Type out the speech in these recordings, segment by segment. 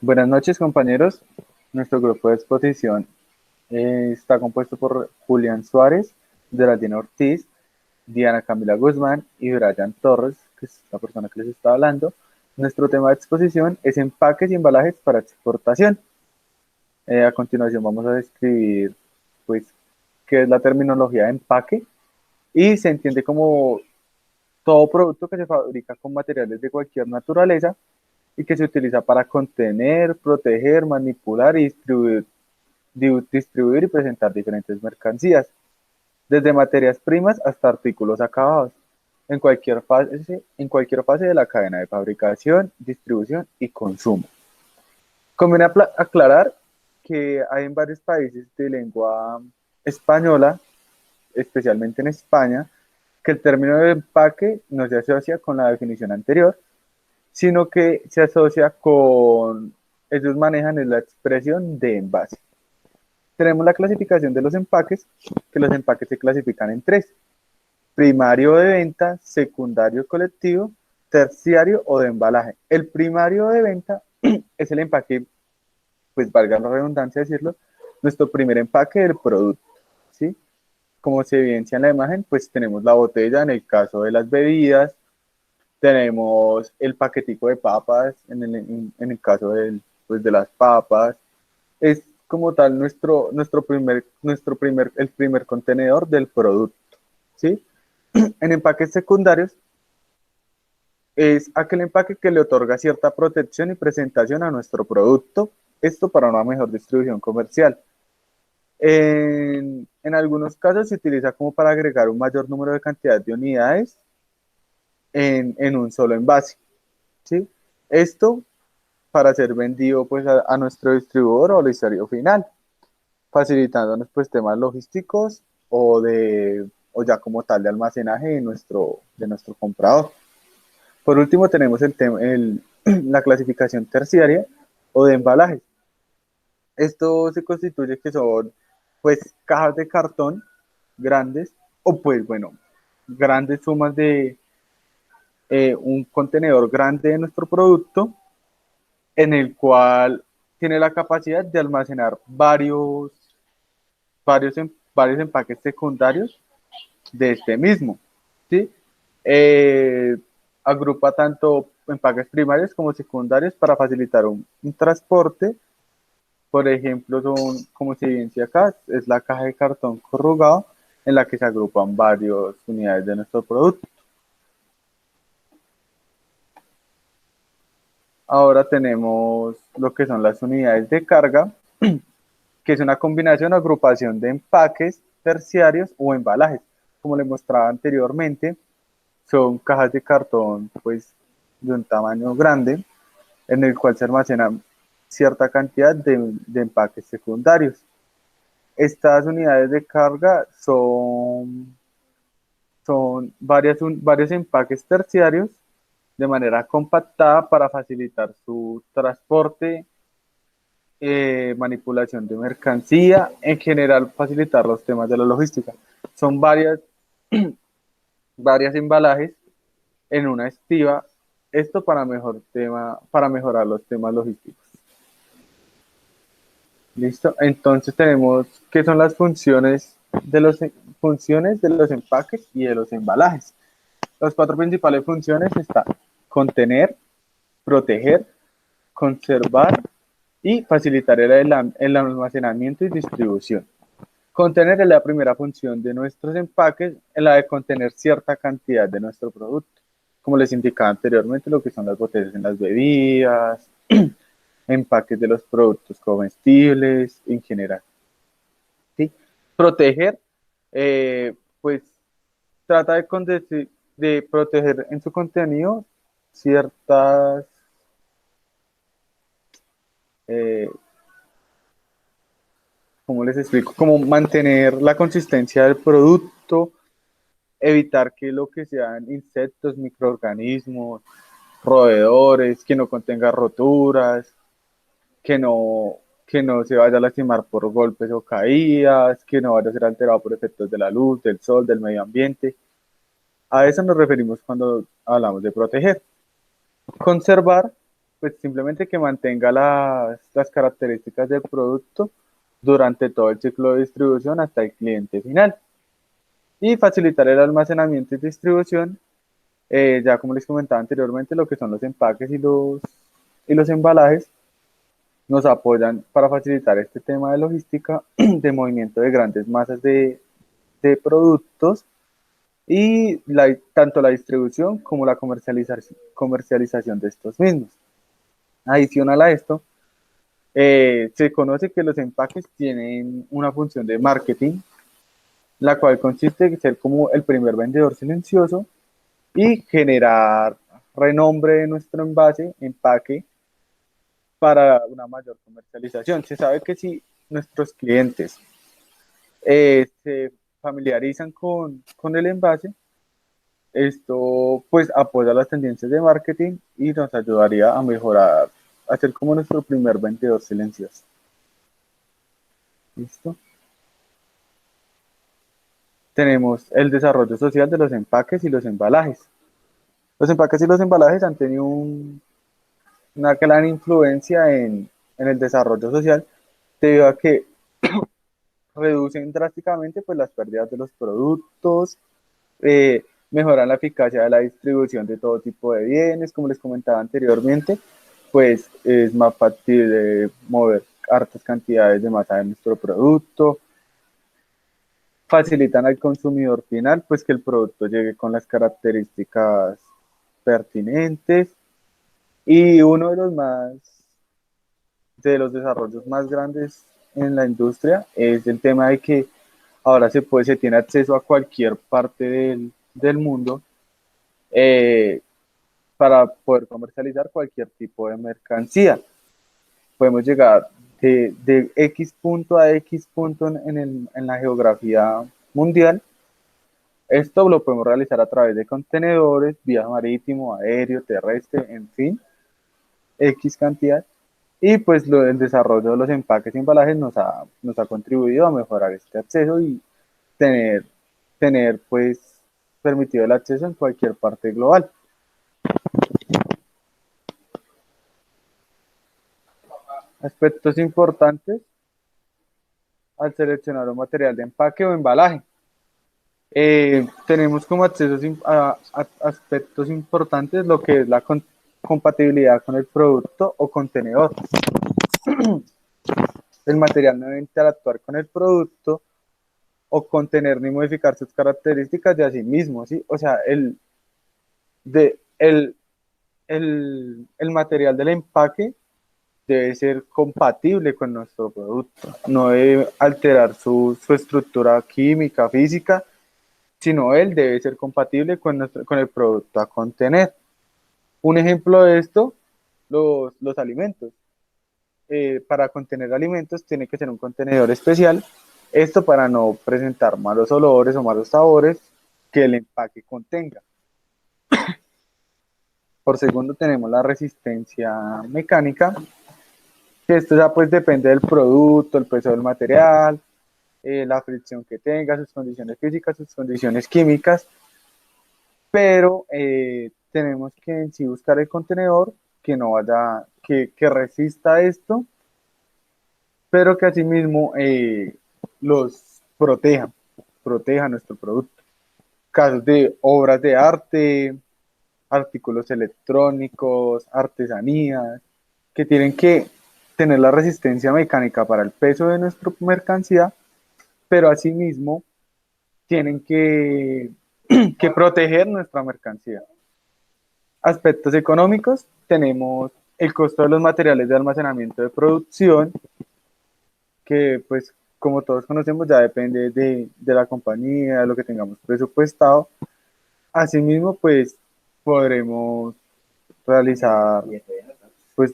Buenas noches, compañeros. Nuestro grupo de exposición está compuesto por Julián Suárez, Geraldine Ortiz, Diana Camila Guzmán y Brian Torres, que es la persona que les está hablando. Nuestro tema de exposición es empaques y embalajes para exportación. A continuación vamos a describir, pues, qué es la terminología de empaque y se entiende como todo producto que se fabrica con materiales de cualquier naturaleza y que se utiliza para contener, proteger, manipular y distribuir y presentar diferentes mercancías, desde materias primas hasta artículos acabados, en cualquier fase de la cadena de fabricación, distribución y consumo. Conviene aclarar que hay en varios países de lengua española, especialmente en España, que el término de empaque no se asocia con la definición anterior, sino que se asocia con, ellos manejan la expresión de envase. Tenemos la clasificación de los empaques, que los empaques se clasifican en tres: primario de venta, secundario colectivo, terciario o de embalaje. El primario de venta es el empaque, pues valga la redundancia decirlo, nuestro primer empaque del producto, ¿sí? Como se evidencia en la imagen, pues tenemos la botella en el caso de las bebidas, tenemos el paquetico de papas en el caso pues, de las papas. Es como tal el primer contenedor del producto, ¿sí? En empaques secundarios es aquel empaque que le otorga cierta protección y presentación a nuestro producto, esto para una mejor distribución comercial. En algunos casos se utiliza como para agregar un mayor número de cantidad de unidades en un solo envase, ¿sí? Esto para ser vendido pues a nuestro distribuidor o al usuario final, facilitándonos pues temas logísticos o ya como tal de almacenaje de nuestro comprador. Por último tenemos la clasificación terciaria o de embalajes. Esto se constituye que son pues cajas de cartón grandes o pues bueno, grandes sumas de un contenedor grande de nuestro producto en el cual tiene la capacidad de almacenar varios empaques secundarios de este mismo, ¿sí? Eh, Agrupa tanto empaques primarios como secundarios para facilitar un transporte. Por ejemplo, son, como se evidencia acá, es la caja de cartón corrugado en la que se agrupan varias unidades de nuestro producto. Ahora tenemos lo que son las unidades de carga, que es una combinación o agrupación de empaques terciarios o embalajes. Como les mostraba anteriormente, son cajas de cartón pues, de un tamaño grande, en el cual se almacenan cierta cantidad de empaques secundarios. Estas unidades de carga son varios empaques terciarios de manera compactada para facilitar su transporte, manipulación de mercancía, en general facilitar los temas de la logística. Son varias embalajes en una estiva, esto para mejorar los temas logísticos. Listo, entonces tenemos qué son las funciones de los empaques y de los embalajes. Las cuatro principales funciones están: contener, proteger, conservar y facilitar el almacenamiento y distribución. Contener es la primera función de nuestros empaques, en la de contener cierta cantidad de nuestro producto. Como les indicaba anteriormente, lo que son las botellas en las bebidas, empaques de los productos comestibles en general, ¿sí? Proteger, pues trata de proteger en su contenido ciertas, eh, ¿cómo les explico? Como mantener la consistencia del producto, evitar que lo que sean insectos, microorganismos, roedores, que no contenga roturas, que no, que no se vaya a lastimar por golpes o caídas, que no vaya a ser alterado por efectos de la luz, del sol, del medio ambiente. A eso nos referimos cuando hablamos de proteger. Conservar, pues simplemente que mantenga las características del producto durante todo el ciclo de distribución hasta el cliente final. Y facilitar el almacenamiento y distribución, ya como les comentaba anteriormente, lo que son los empaques y los embalajes nos apoyan para facilitar este tema de logística, de movimiento de grandes masas de productos y tanto la distribución como la comercialización de estos mismos. Adicional a esto, se conoce que los empaques tienen una función de marketing, la cual consiste en ser como el primer vendedor silencioso y generar renombre de nuestro empaque, para una mayor comercialización. Se sabe que si nuestros clientes se familiarizan con el envase, esto pues apoya las tendencias de marketing y nos ayudaría a mejorar, a ser como nuestro primer vendedor silencioso. ¿Listo? Tenemos el desarrollo social de los empaques y los embalajes. Los empaques y los embalajes han tenido una gran influencia en el desarrollo social debido a que reducen drásticamente pues, las pérdidas de los productos, eh, mejoran la eficacia de la distribución de todo tipo de bienes, como les comentaba anteriormente, pues es más factible mover hartas cantidades de masa de nuestro producto, facilitan al consumidor final pues que el producto llegue con las características pertinentes y uno de los desarrollos más grandes en la industria es el tema de que ahora se tiene acceso a cualquier parte del mundo, eh, para poder comercializar cualquier tipo de mercancía. Podemos llegar de X punto a X punto en la geografía mundial. Esto lo podemos realizar a través de contenedores, vía marítimo, aéreo, terrestre, en fin, X cantidad. Y pues el desarrollo de los empaques y embalajes nos ha contribuido a mejorar este acceso y tener, tener pues permitido el acceso en cualquier parte global. Aspectos importantes al seleccionar un material de empaque o embalaje. Tenemos como accesos a aspectos importantes lo que es la compatibilidad con el producto o contenedor. El material no debe interactuar con el producto o contener ni modificar sus características de sí mismo, ¿sí? O sea, de, el material del empaque debe ser compatible con nuestro producto, no debe alterar su estructura química, física, sino él debe ser compatible con el producto a contener. Un ejemplo de esto, los alimentos. Para contener alimentos tiene que ser un contenedor especial, esto para no presentar malos olores o malos sabores que el empaque contenga. Por segundo tenemos la resistencia mecánica, que esto ya pues depende del producto, el peso del material, la fricción que tenga, sus condiciones físicas, sus condiciones químicas, pero tenemos que en sí buscar el contenedor que no vaya, que resista esto, pero que asimismo los proteja nuestro producto. Casos de obras de arte, artículos electrónicos, artesanías, que tienen que tener la resistencia mecánica para el peso de nuestra mercancía, pero asimismo tienen que proteger nuestra mercancía. Aspectos económicos, tenemos el costo de los materiales de almacenamiento de producción, que pues como todos conocemos ya depende de la compañía, de lo que tengamos presupuestado. Asimismo, pues podremos realizar pues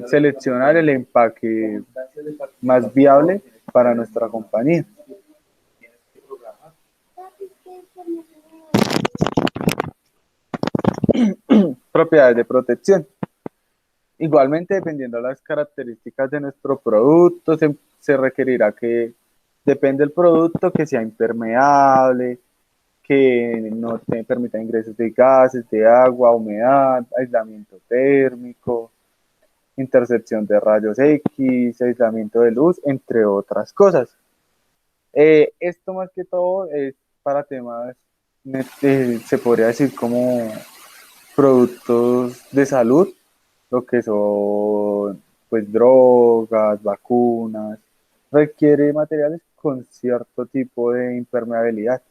seleccionar el empaque más viable para nuestra compañía. Propiedades de protección. Igualmente, dependiendo de las características de nuestro producto, se requerirá que, depende del producto, que sea impermeable, que no te permita ingresos de gases, de agua, humedad, aislamiento térmico, intercepción de rayos X, aislamiento de luz, entre otras cosas. Esto más que todo es para temas, se podría decir como productos de salud, lo que son pues drogas, vacunas, requiere materiales con cierto tipo de impermeabilidad,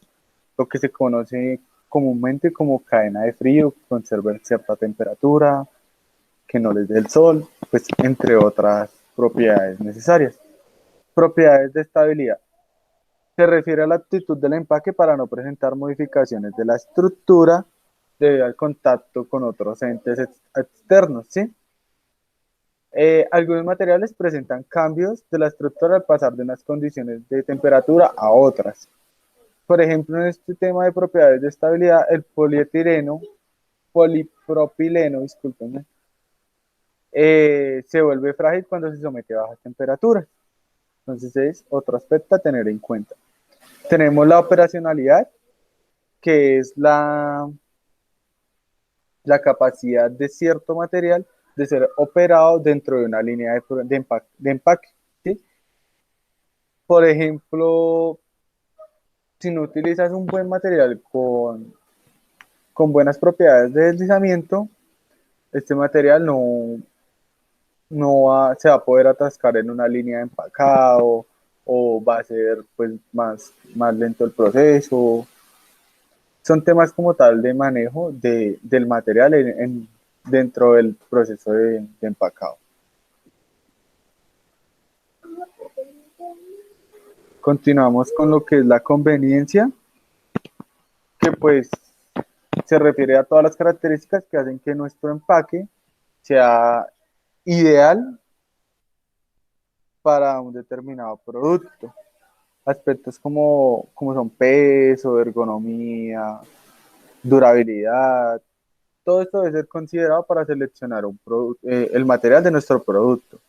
lo que se conoce comúnmente como cadena de frío, conservar cierta temperatura, que no les dé el sol, pues entre otras propiedades necesarias. Propiedades de estabilidad. Se refiere a la aptitud del empaque para no presentar modificaciones de la estructura debido al contacto con otros entes externos, ¿sí? Algunos materiales presentan cambios de la estructura al pasar de unas condiciones de temperatura a otras. Por ejemplo, en este tema de propiedades de estabilidad, el polietileno, polipropileno, discúlpenme, se vuelve frágil cuando se somete a bajas temperaturas. Entonces es otro aspecto a tener en cuenta. Tenemos la operacionalidad, que es la capacidad de cierto material de ser operado dentro de una línea de empaque, ¿sí? Por ejemplo, si no utilizas un buen material con buenas propiedades de deslizamiento, este material no se va a poder atascar en una línea de empacado o va a ser pues más lento el proceso. Son temas como tal de manejo del material dentro del proceso de empacado. Continuamos con lo que es la conveniencia, que pues se refiere a todas las características que hacen que nuestro empaque sea ideal para un determinado producto. Aspectos como son peso, ergonomía, durabilidad, todo esto debe ser considerado para seleccionar el material de nuestro producto.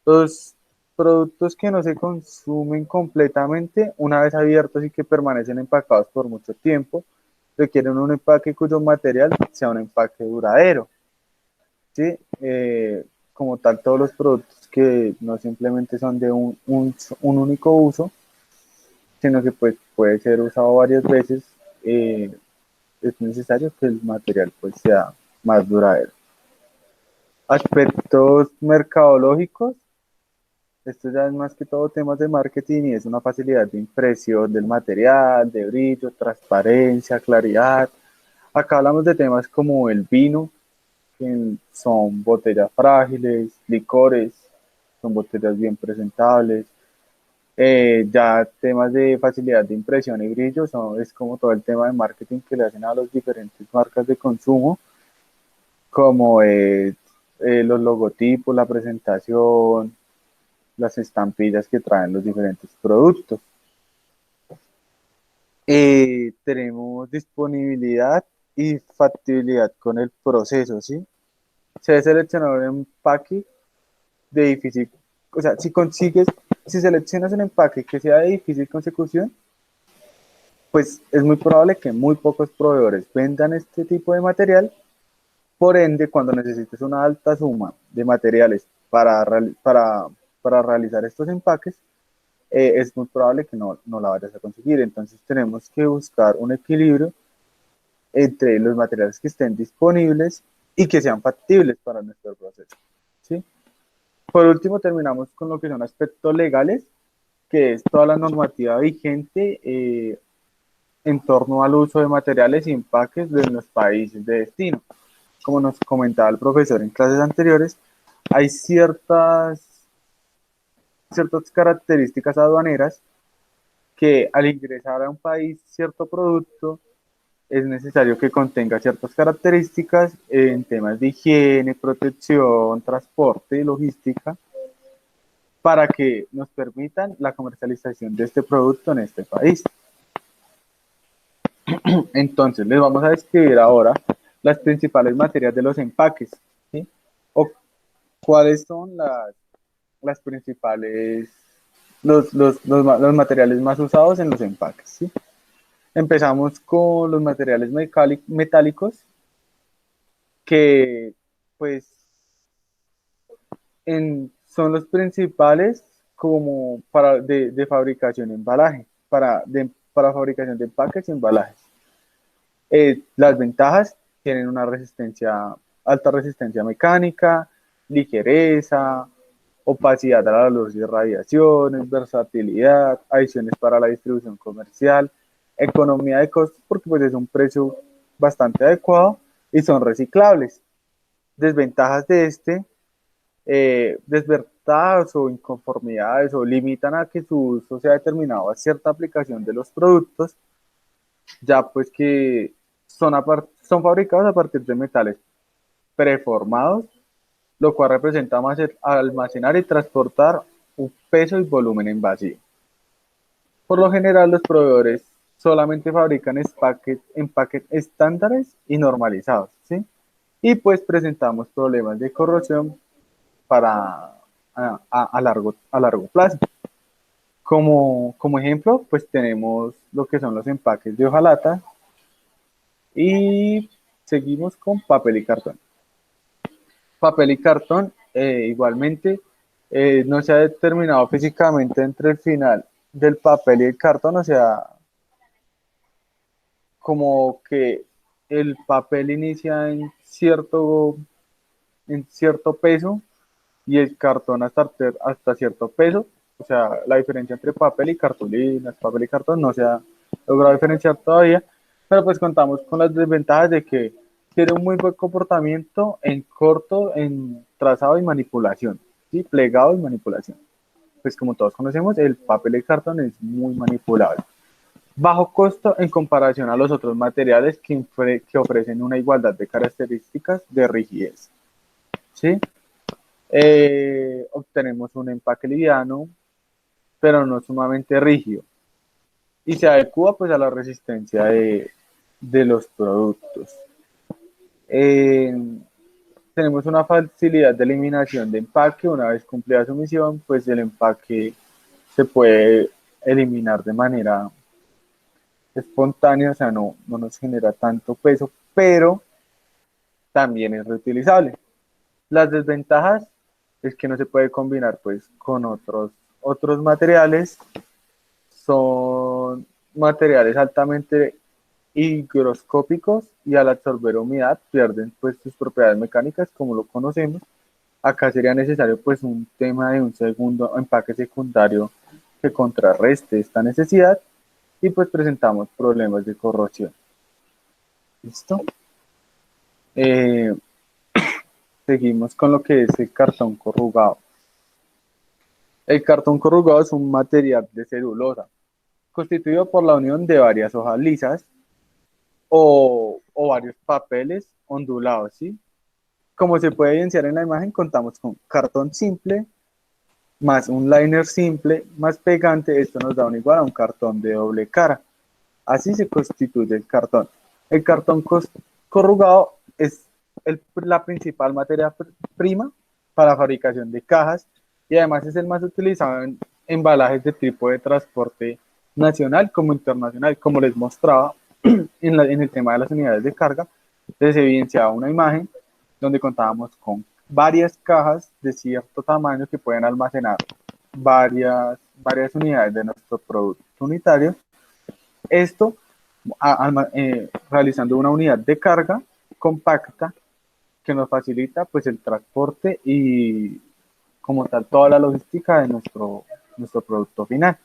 Los productos que no se consumen completamente, una vez abiertos y que permanecen empacados por mucho tiempo, requieren un empaque cuyo material sea un empaque duradero. ¿Sí? Como tal, todos los productos que no simplemente son de un único uso, sino que pues, puede ser usado varias veces, es necesario que el material pues, sea más duradero. Aspectos mercadológicos, esto ya es más que todo temas de marketing y es una facilidad de impresión del material, de brillo, transparencia, claridad. Acá hablamos de temas como el vino, que son botellas frágiles, licores, son botellas bien presentables. Ya temas de facilidad de impresión y brillo, es como todo el tema de marketing que le hacen a las diferentes marcas de consumo, como los logotipos, la presentación, las estampillas que traen los diferentes productos. Tenemos disponibilidad y factibilidad con el proceso, ¿sí? Se debe seleccionar un empaque de difícil, o sea, si seleccionas un empaque que sea de difícil consecución, pues es muy probable que muy pocos proveedores vendan este tipo de material. Por ende, cuando necesites una alta suma de materiales para realizar estos empaques, es muy probable que no la vayas a conseguir. Entonces tenemos que buscar un equilibrio entre los materiales que estén disponibles y que sean factibles para nuestro proceso, ¿sí? Por último, terminamos con lo que son aspectos legales, que es toda la normativa vigente en torno al uso de materiales y empaques de los países de destino. Como nos comentaba el profesor en clases anteriores, hay ciertas características aduaneras que al ingresar a un país cierto producto es necesario que contenga ciertas características en temas de higiene, protección, transporte y logística para que nos permitan la comercialización de este producto en este país. Entonces, les vamos a describir ahora las principales materias de los empaques, ¿sí? O cuáles son las principales, los materiales más usados en los empaques, ¿sí? Empezamos con los materiales metálicos que pues son los principales como para de fabricación de embalaje, para fabricación de empaques y embalajes. Las ventajas tienen una alta resistencia mecánica, ligereza, opacidad a la luz y radiaciones, versatilidad, adiciones para la distribución comercial, economía de costos porque pues es un precio bastante adecuado y son reciclables. Desventajas de desventajas o inconformidades o limitan a que su uso sea determinado a cierta aplicación de los productos, ya pues que son fabricados a partir de metales preformados, lo cual representa almacenar y transportar un peso y volumen en vacío. Por lo general, los proveedores solamente fabrican empaques estándares y normalizados, ¿sí? Y pues presentamos problemas de corrosión a largo plazo. Como ejemplo, pues tenemos lo que son los empaques de hojalata y seguimos con papel y cartón. Papel y cartón, igualmente, no se ha determinado físicamente entre el final del papel y el cartón, o sea, como que el papel inicia en cierto peso y el cartón hasta cierto peso. O sea, la diferencia entre papel y cartulinas, papel y cartón no se ha logrado diferenciar todavía, pero pues contamos con las desventajas de que tiene un muy buen comportamiento en trazado y manipulación, ¿sí? Plegado y manipulación. Pues como todos conocemos, el papel y cartón es muy manipulable. Bajo costo en comparación a los otros materiales que ofrecen una igualdad de características de rigidez, ¿sí? Obtenemos un empaque liviano, pero no sumamente rígido, y se adecua pues a la resistencia de los productos. Eh, Tenemos una facilidad de eliminación de empaque. Una vez cumplida su misión, pues el empaque se puede eliminar de manera espontánea, o sea, no nos genera tanto peso, pero también es reutilizable. Las desventajas es que no se puede combinar pues con otros materiales. Son materiales altamente higroscópicos y al absorber humedad pierden pues sus propiedades mecánicas como lo conocemos. Acá sería necesario pues un tema de un segundo empaque secundario que contrarreste esta necesidad y pues presentamos problemas de corrosión. ¿Listo? Eh, Seguimos con lo que es el cartón corrugado. El cartón corrugado es un material de celulosa constituido por la unión de varias hojas lisas o varios papeles ondulados, ¿sí? Como se puede evidenciar en la imagen, contamos con cartón simple más un liner simple más pegante. Esto nos da un igual a un cartón de doble cara. Así se constituye el cartón. El cartón corrugado es la principal materia prima para la fabricación de cajas y además es el más utilizado en embalajes de tipo de transporte nacional como internacional. Como les mostraba en el tema de las unidades de carga, les evidenciaba una imagen donde contábamos con varias cajas de cierto tamaño que pueden almacenar varias unidades de nuestro producto unitario. Esto realizando una unidad de carga compacta que nos facilita pues el transporte y como tal toda la logística de nuestro producto final.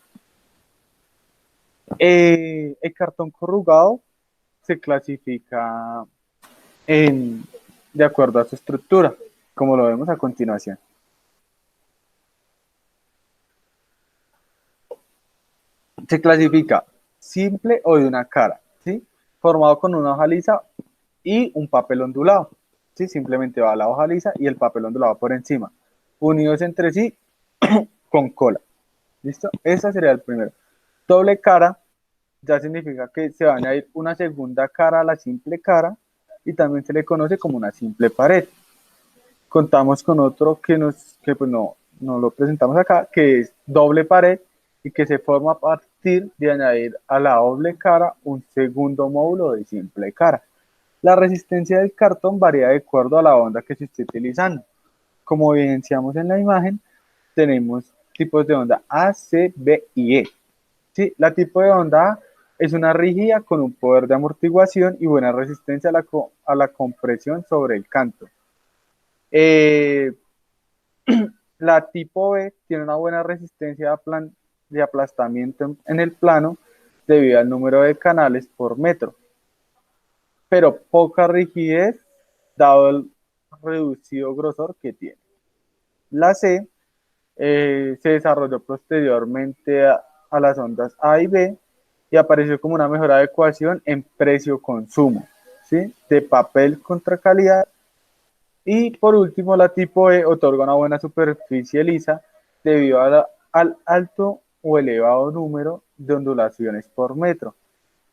El cartón corrugado se clasifica de acuerdo a su estructura, como lo vemos a continuación. Se clasifica simple o de una cara, ¿sí? Formado con una hoja lisa y un papel ondulado, ¿sí? Simplemente va la hoja lisa y el papel ondulado por encima, unidos entre sí con cola. ¿Listo? Ese sería el primero. Doble cara ya significa que se va a añadir una segunda cara a la simple cara y también se le conoce como una simple pared. Contamos con otro que pues no lo presentamos acá, que es doble pared y que se forma a permitir de añadir a la doble cara un segundo módulo de simple cara. La resistencia del cartón varía de acuerdo a la onda que se esté utilizando. Como evidenciamos en la imagen, tenemos tipos de onda A, C, B y E. ¿Sí? La tipo de onda A es una rígida con un poder de amortiguación y buena resistencia a la compresión sobre el canto. La tipo B tiene una buena resistencia de aplastamiento en el plano debido al número de canales por metro, pero poca rigidez dado el reducido grosor que tiene. La C se desarrolló posteriormente a las ondas A y B y apareció como una mejor adecuación en precio-consumo, ¿sí? De papel contra calidad. Y por último, la tipo E otorga una buena superficie lisa debido al alto o elevado número de ondulaciones por metro.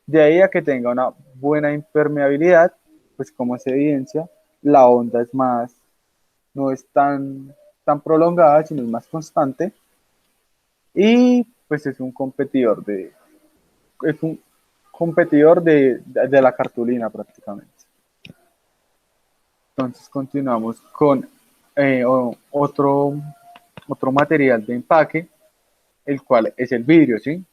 De ahí a que tenga una buena impermeabilidad, pues como se evidencia, la onda es más, no es tan prolongada, sino es más constante. Y pues es un competidor de la cartulina prácticamente. Entonces continuamos con otro material de empaque, el cual es el vidrio, ¿sí?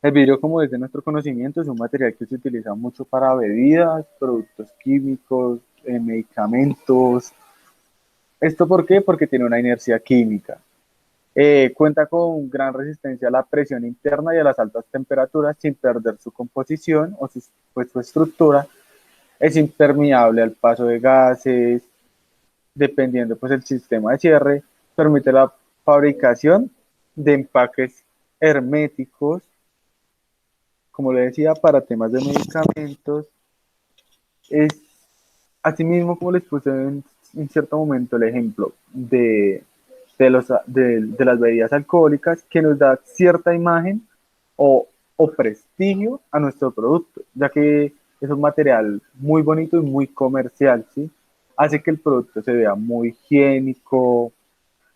El vidrio, como desde nuestro conocimiento, es un material que se utiliza mucho para bebidas, productos químicos, medicamentos. ¿Esto por qué? Porque tiene una inercia química. Cuenta con gran resistencia a la presión interna y a las altas temperaturas sin perder su composición o su estructura. Es impermeable al paso de gases, dependiendo pues el sistema de cierre, permite la fabricación de empaques herméticos, como le decía, para temas de medicamentos. Es asimismo, como les puse en cierto momento el ejemplo de las bebidas alcohólicas, que nos da cierta imagen o prestigio a nuestro producto, ya que es un material muy bonito y muy comercial, ¿sí? Hace que el producto se vea muy higiénico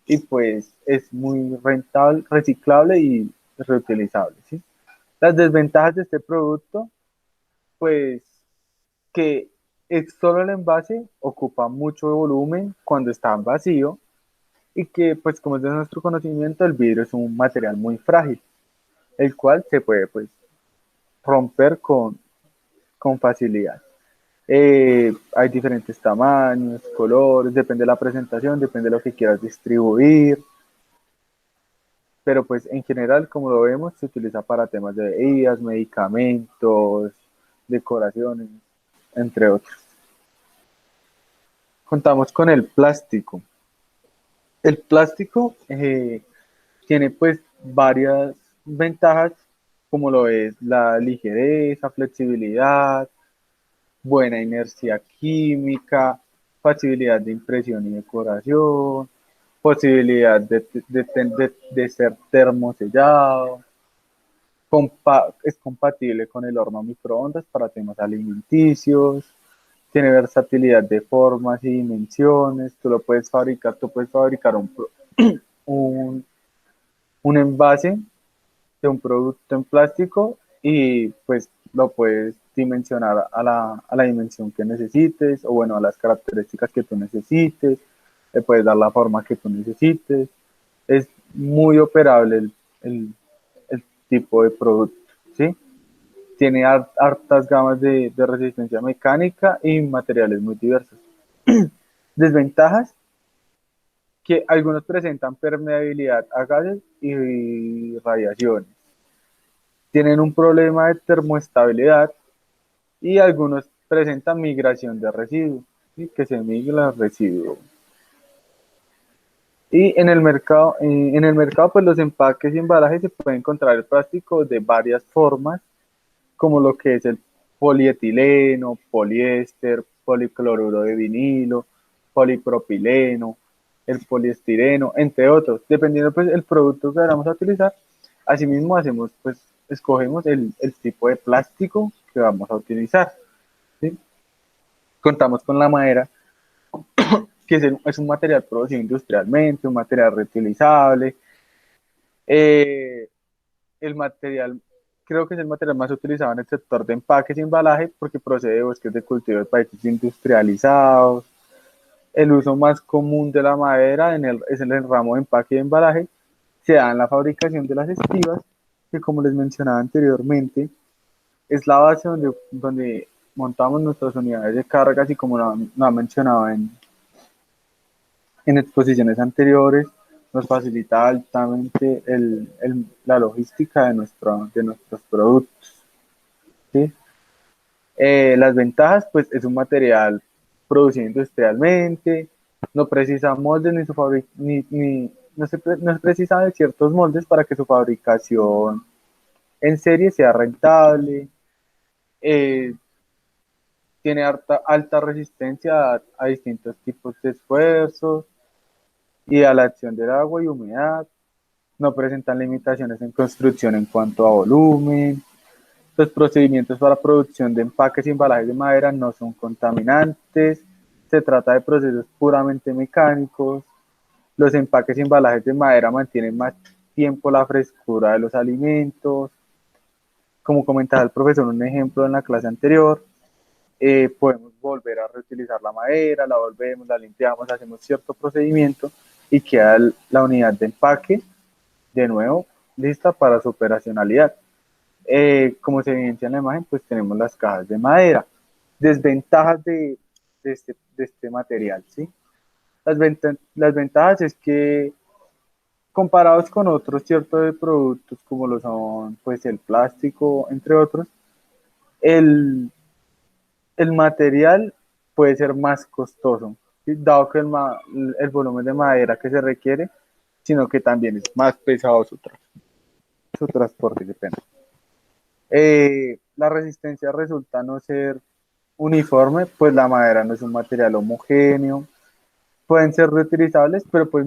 y pues es muy rentable, reciclable y reutilizable, ¿sí? Las desventajas de este producto, pues que es solo el envase, ocupa mucho volumen cuando está en vacío y que pues como es de nuestro conocimiento el vidrio es un material muy frágil, el cual se puede pues romper con facilidad. Hay diferentes tamaños, colores, depende de la presentación, depende de lo que quieras distribuir, pero pues en general, como lo vemos, se utiliza para temas de bebidas, medicamentos, decoraciones, entre otros. Contamos con el plástico. El plástico tiene pues varias ventajas, como lo es la ligereza, flexibilidad, buena inercia química, facilidad de impresión y decoración, posibilidad de ser termosellado, es compatible con el horno microondas para temas alimenticios, tiene versatilidad de formas y dimensiones, tú puedes fabricar un, un envase de un producto en plástico y pues lo puedes dimensionar a la dimensión que necesites o bueno, a las características que tú necesites, le puedes dar la forma que tú necesites. Es muy operable el tipo de producto, ¿sí? Tiene hartas gamas de resistencia mecánica y materiales muy diversos. Desventajas, que algunos presentan permeabilidad a gases y radiaciones. Tienen un problema de termoestabilidad y algunos presentan migración de residuos, ¿sí? Que se migra el residuo. Y en el mercado, pues los empaques y embalajes se puede encontrar el plástico de varias formas, como lo que es el polietileno, poliéster, policloruro de vinilo, polipropileno, el poliestireno, entre otros. Dependiendo pues el producto que vamos a utilizar, asimismo hacemos pues escogemos el tipo de plástico que vamos a utilizar, ¿sí? Contamos con la madera, que es un material producido industrialmente, un material reutilizable, el material, creo que es el material más utilizado en el sector de empaques y embalaje porque procede de bosques de cultivo de países industrializados. El uso más común de la madera es en el ramo de empaque y embalaje. Se da en la fabricación de las estivas, que como les mencionaba anteriormente, es la base donde montamos nuestras unidades de cargas y como lo ha mencionado en exposiciones anteriores, nos facilita altamente la logística de nuestros productos. ¿Sí? Las ventajas, pues es un material producido industrialmente, no precisa moldes ni su no se precisa de ciertos moldes para que su fabricación en serie sea rentable, eh, tiene alta resistencia a distintos tipos de esfuerzos y a la acción del agua y humedad, no presentan limitaciones en construcción en cuanto a volumen. Los procedimientos para producción de empaques y embalajes de madera no son contaminantes, se trata de procesos puramente mecánicos. Los empaques y embalajes de madera mantienen más tiempo la frescura de los alimentos. Como comentaba el profesor, un ejemplo en la clase anterior, podemos volver a reutilizar la madera, la volvemos, la limpiamos, hacemos cierto procedimiento y queda la unidad de empaque de nuevo lista para su operacionalidad. Como se evidencia en la imagen, pues tenemos las cajas de madera. Desventajas de este material, ¿sí? Las ventajas es que comparados con otros ciertos de productos como lo son pues el plástico, entre otros, el, el material puede ser más costoso, ¿sí? Dado que el volumen de madera que se requiere, sino que también es más pesado su transporte, qué pena. La resistencia resulta no ser uniforme, pues la madera no es un material homogéneo, pueden ser reutilizables, pero pues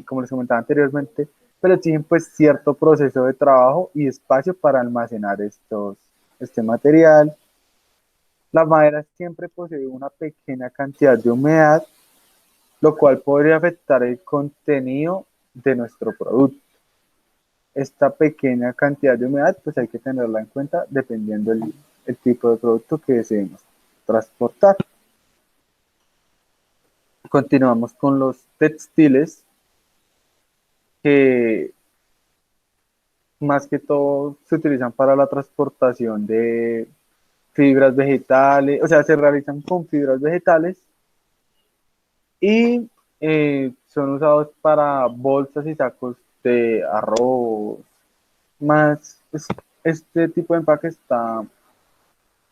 como les comentaba anteriormente, pero exigen pues cierto proceso de trabajo y espacio para almacenar este material. La madera siempre posee una pequeña cantidad de humedad, lo cual podría afectar el contenido de nuestro producto. Esta pequeña cantidad de humedad, pues hay que tenerla en cuenta dependiendo el tipo de producto que deseemos transportar. Continuamos con los textiles, que más que todo se utilizan para la transportación de fibras vegetales, o sea, se realizan con fibras vegetales y son usados para bolsas y sacos de arroz. Más, este tipo de empaque está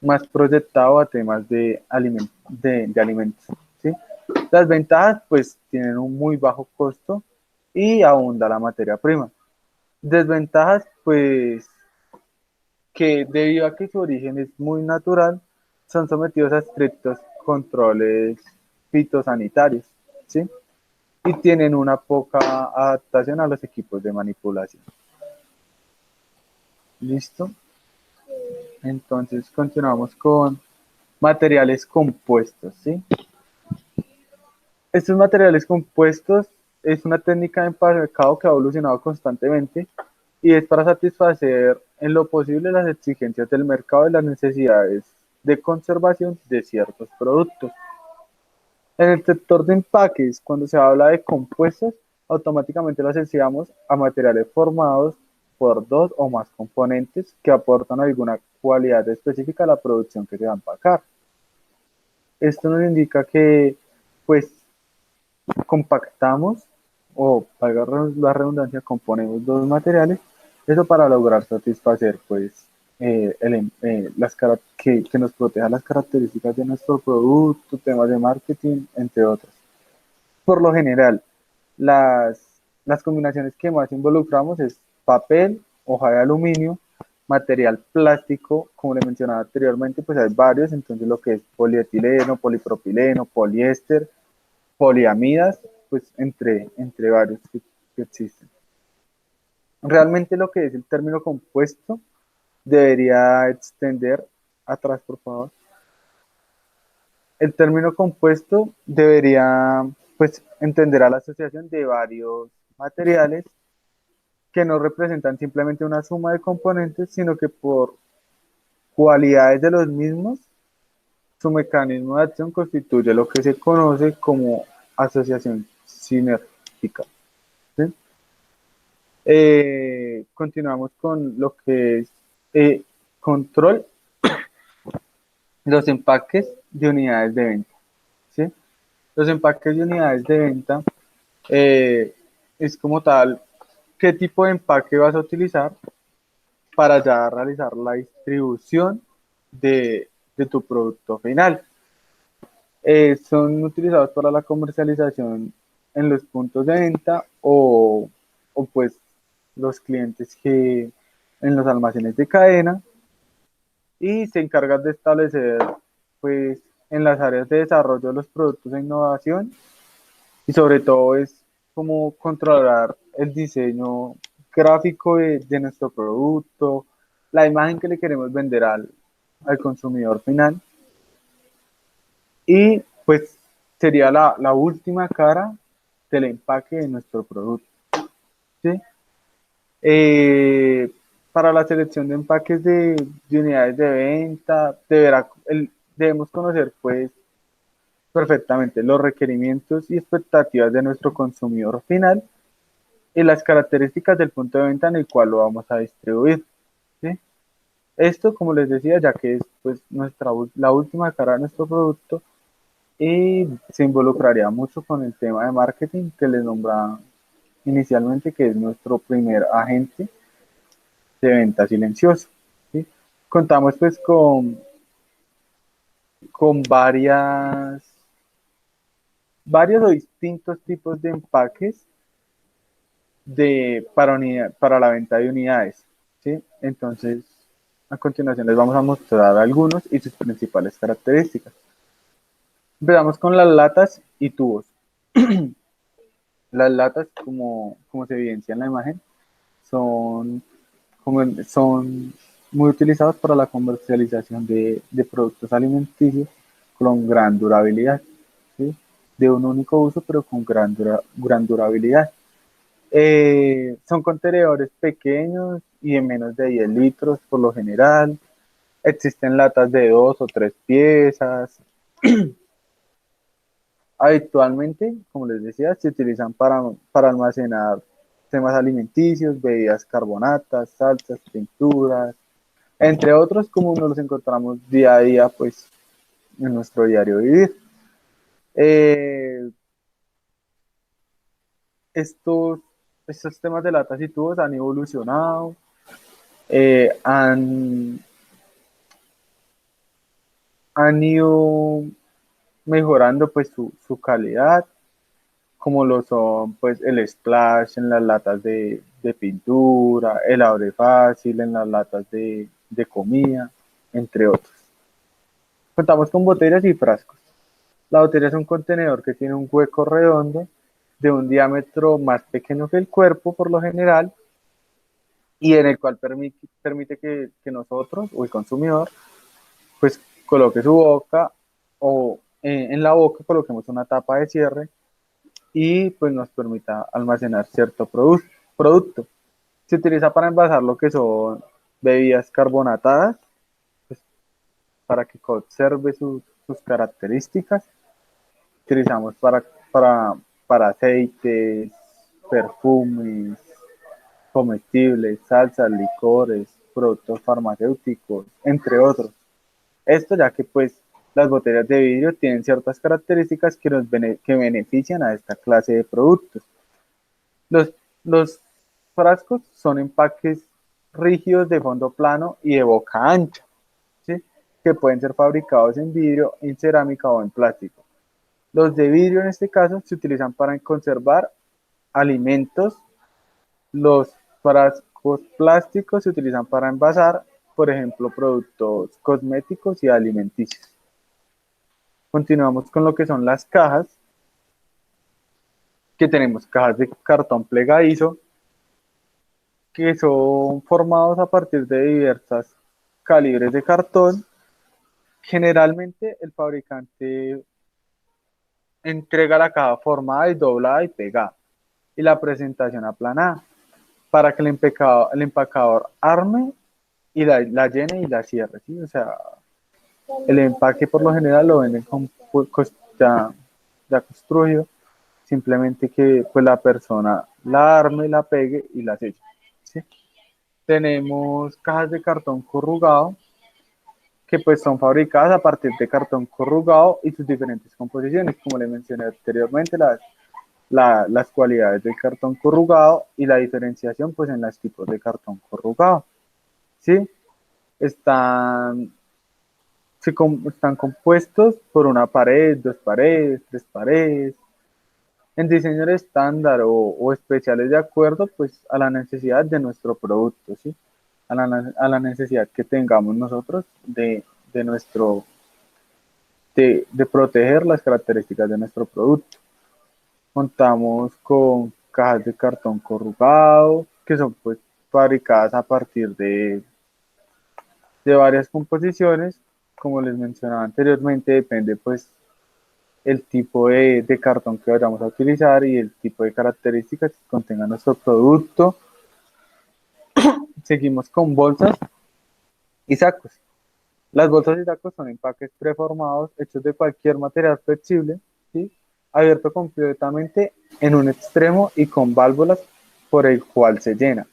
más proyectado a temas de alimentos, ¿sí? Las ventajas, pues, tienen un muy bajo costo y abunda la materia prima. Desventajas, pues, que debido a que su origen es muy natural, son sometidos a estrictos controles fitosanitarios, ¿sí? Y tienen una poca adaptación a los equipos de manipulación. ¿Listo? Entonces continuamos con materiales compuestos, ¿sí? Estos materiales compuestos es una técnica de empaquetado que ha evolucionado constantemente y es para satisfacer en lo posible las exigencias del mercado y las necesidades de conservación de ciertos productos. En el sector de empaques, cuando se habla de compuestos, automáticamente lo asociamos a materiales formados por dos o más componentes que aportan alguna cualidad específica a la producción que se va a empacar. Esto nos indica que, pues, compactamos o, valga la redundancia, componemos dos materiales, eso para lograr satisfacer, pues, que nos proteja las características de nuestro producto, temas de marketing, entre otros. Por lo general, las, las combinaciones que más involucramos es papel, hoja de aluminio, material plástico, como le mencionaba anteriormente, pues hay varios, entonces lo que es polietileno, polipropileno, poliéster, poliamidas, pues entre varios que existen. Realmente lo que es el término compuesto debería extender atrás, por favor. El término compuesto debería, pues, entender a la asociación de varios materiales que no representan simplemente una suma de componentes, sino que por cualidades de los mismos, su mecanismo de acción constituye lo que se conoce como asociación sinérgica. ¿Sí? Continuamos con lo que es control, los empaques de unidades de venta. ¿Sí? Los empaques de unidades de venta es como tal, qué tipo de empaque vas a utilizar para ya realizar la distribución de tu producto final. Son utilizados para la comercialización en los puntos de venta o pues los clientes que en los almacenes de cadena y se encargan de establecer pues en las áreas de desarrollo de los productos e innovación y sobre todo es como controlar el diseño gráfico de nuestro producto, la imagen que le queremos vender al consumidor final y pues sería la última cara del empaque de nuestro producto. ¿Sí? Eh, para la selección de empaques de unidades de venta, debemos conocer pues perfectamente los requerimientos y expectativas de nuestro consumidor final y las características del punto de venta en el cual lo vamos a distribuir. ¿Sí? Esto, como les decía, ya que es pues, la última cara de nuestro producto y se involucraría mucho con el tema de marketing que les nombraba inicialmente, que es nuestro primer agente de venta silencioso. ¿Sí? Contamos pues con varios o distintos tipos de empaques para la venta de unidades. ¿Sí? Entonces, a continuación les vamos a mostrar algunos y sus principales características. Empezamos con las latas y tubos. Las latas, como se evidencia en la imagen, son, son muy utilizados para la comercialización de productos alimenticios con gran durabilidad, ¿sí? De un único uso, pero con gran durabilidad. Son contenedores pequeños y de menos de 10 litros por lo general. Existen latas de 2 o 3 piezas. Habitualmente, como les decía, se utilizan para almacenar temas alimenticios, bebidas carbonatas, salsas, pinturas, entre otros, como nos los encontramos día a día, pues, en nuestro diario vivir. Eh, estos, estos temas de latas y tubos han evolucionado, eh, han, han ido mejorando pues su calidad, como lo son pues el splash en las latas de pintura, el abre fácil en las latas de comida, entre otros. Contamos con botellas y frascos. La botella es un contenedor que tiene un hueco redondo de un diámetro más pequeño que el cuerpo por lo general y en el cual permite que nosotros o el consumidor pues coloque su boca o en la boca coloquemos una tapa de cierre y pues nos permita almacenar cierto producto. Se utiliza para envasar lo que son bebidas carbonatadas, pues, para que conserve sus características. Utilizamos para, para aceites, perfumes, comestibles, salsas, licores, productos farmacéuticos, entre otros. Esto ya que pues las botellas de vidrio tienen ciertas características que benefician a esta clase de productos. Los, los frascos son empaques rígidos de fondo plano y de boca ancha, ¿sí? Que pueden ser fabricados en vidrio, en cerámica o en plástico. Los de vidrio en este caso se utilizan para conservar alimentos. Los frascos plásticos se utilizan para envasar, por ejemplo, productos cosméticos y alimenticios. Continuamos con lo que son las cajas, que tenemos cajas de cartón plegadizo, que son formados a partir de diversas calibres de cartón. Generalmente el fabricante entrega la caja formada y doblada y pegada y la presentación aplanada. para que el empacador arme y la llene y la cierre, ¿sí? O sea, el empaque por lo general lo venden ya construido, simplemente que pues la persona la arme, la pegue y la selle, ¿sí? Tenemos cajas de cartón corrugado, que pues son fabricadas a partir de cartón corrugado y sus diferentes composiciones, como le mencioné anteriormente, las cualidades del cartón corrugado y la diferenciación pues en los tipos de cartón corrugado, ¿sí? Están, están compuestos por una pared, dos paredes, tres paredes, en diseños estándar o especiales de acuerdo pues a la necesidad de nuestro producto, ¿sí? A la necesidad que tengamos nosotros de nuestro, de proteger las características de nuestro producto. Contamos con cajas de cartón corrugado, que son pues fabricadas a partir de varias composiciones. Como les mencionaba anteriormente, depende pues el tipo de cartón que vayamos a utilizar y el tipo de características que contenga nuestro producto. Seguimos con bolsas y sacos. Las bolsas y sacos son empaques preformados hechos de cualquier material flexible, ¿sí? Abierto completamente en un extremo y con válvulas por el cual se llena.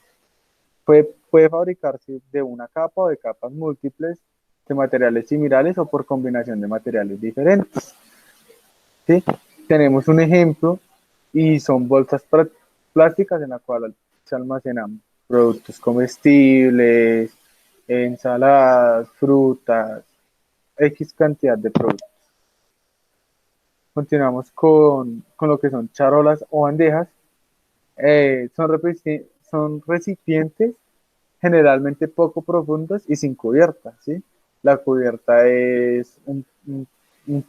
Puede fabricarse de una capa o de capas múltiples, de materiales similares o por combinación de materiales diferentes, ¿sí? Tenemos un ejemplo y son bolsas plásticas en la cual se almacenan productos comestibles, ensaladas, frutas, X cantidad de productos. Continuamos con lo que son charolas o bandejas. Son recipientes generalmente poco profundos y sin cubierta, ¿sí? La cubierta es un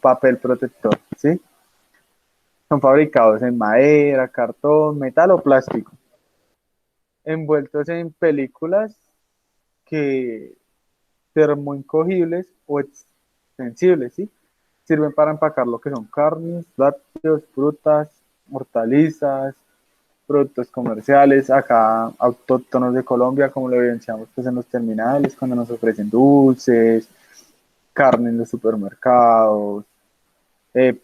papel protector, ¿sí? Son fabricados en madera, cartón, metal o plástico, envueltos en películas que termoincogibles o extensibles, ¿sí? Sirven para empacar lo que son carnes, lácteos, frutas, hortalizas, productos comerciales, acá autóctonos de Colombia, como lo evidenciamos pues, en los terminales, cuando nos ofrecen dulces, carne en los supermercados,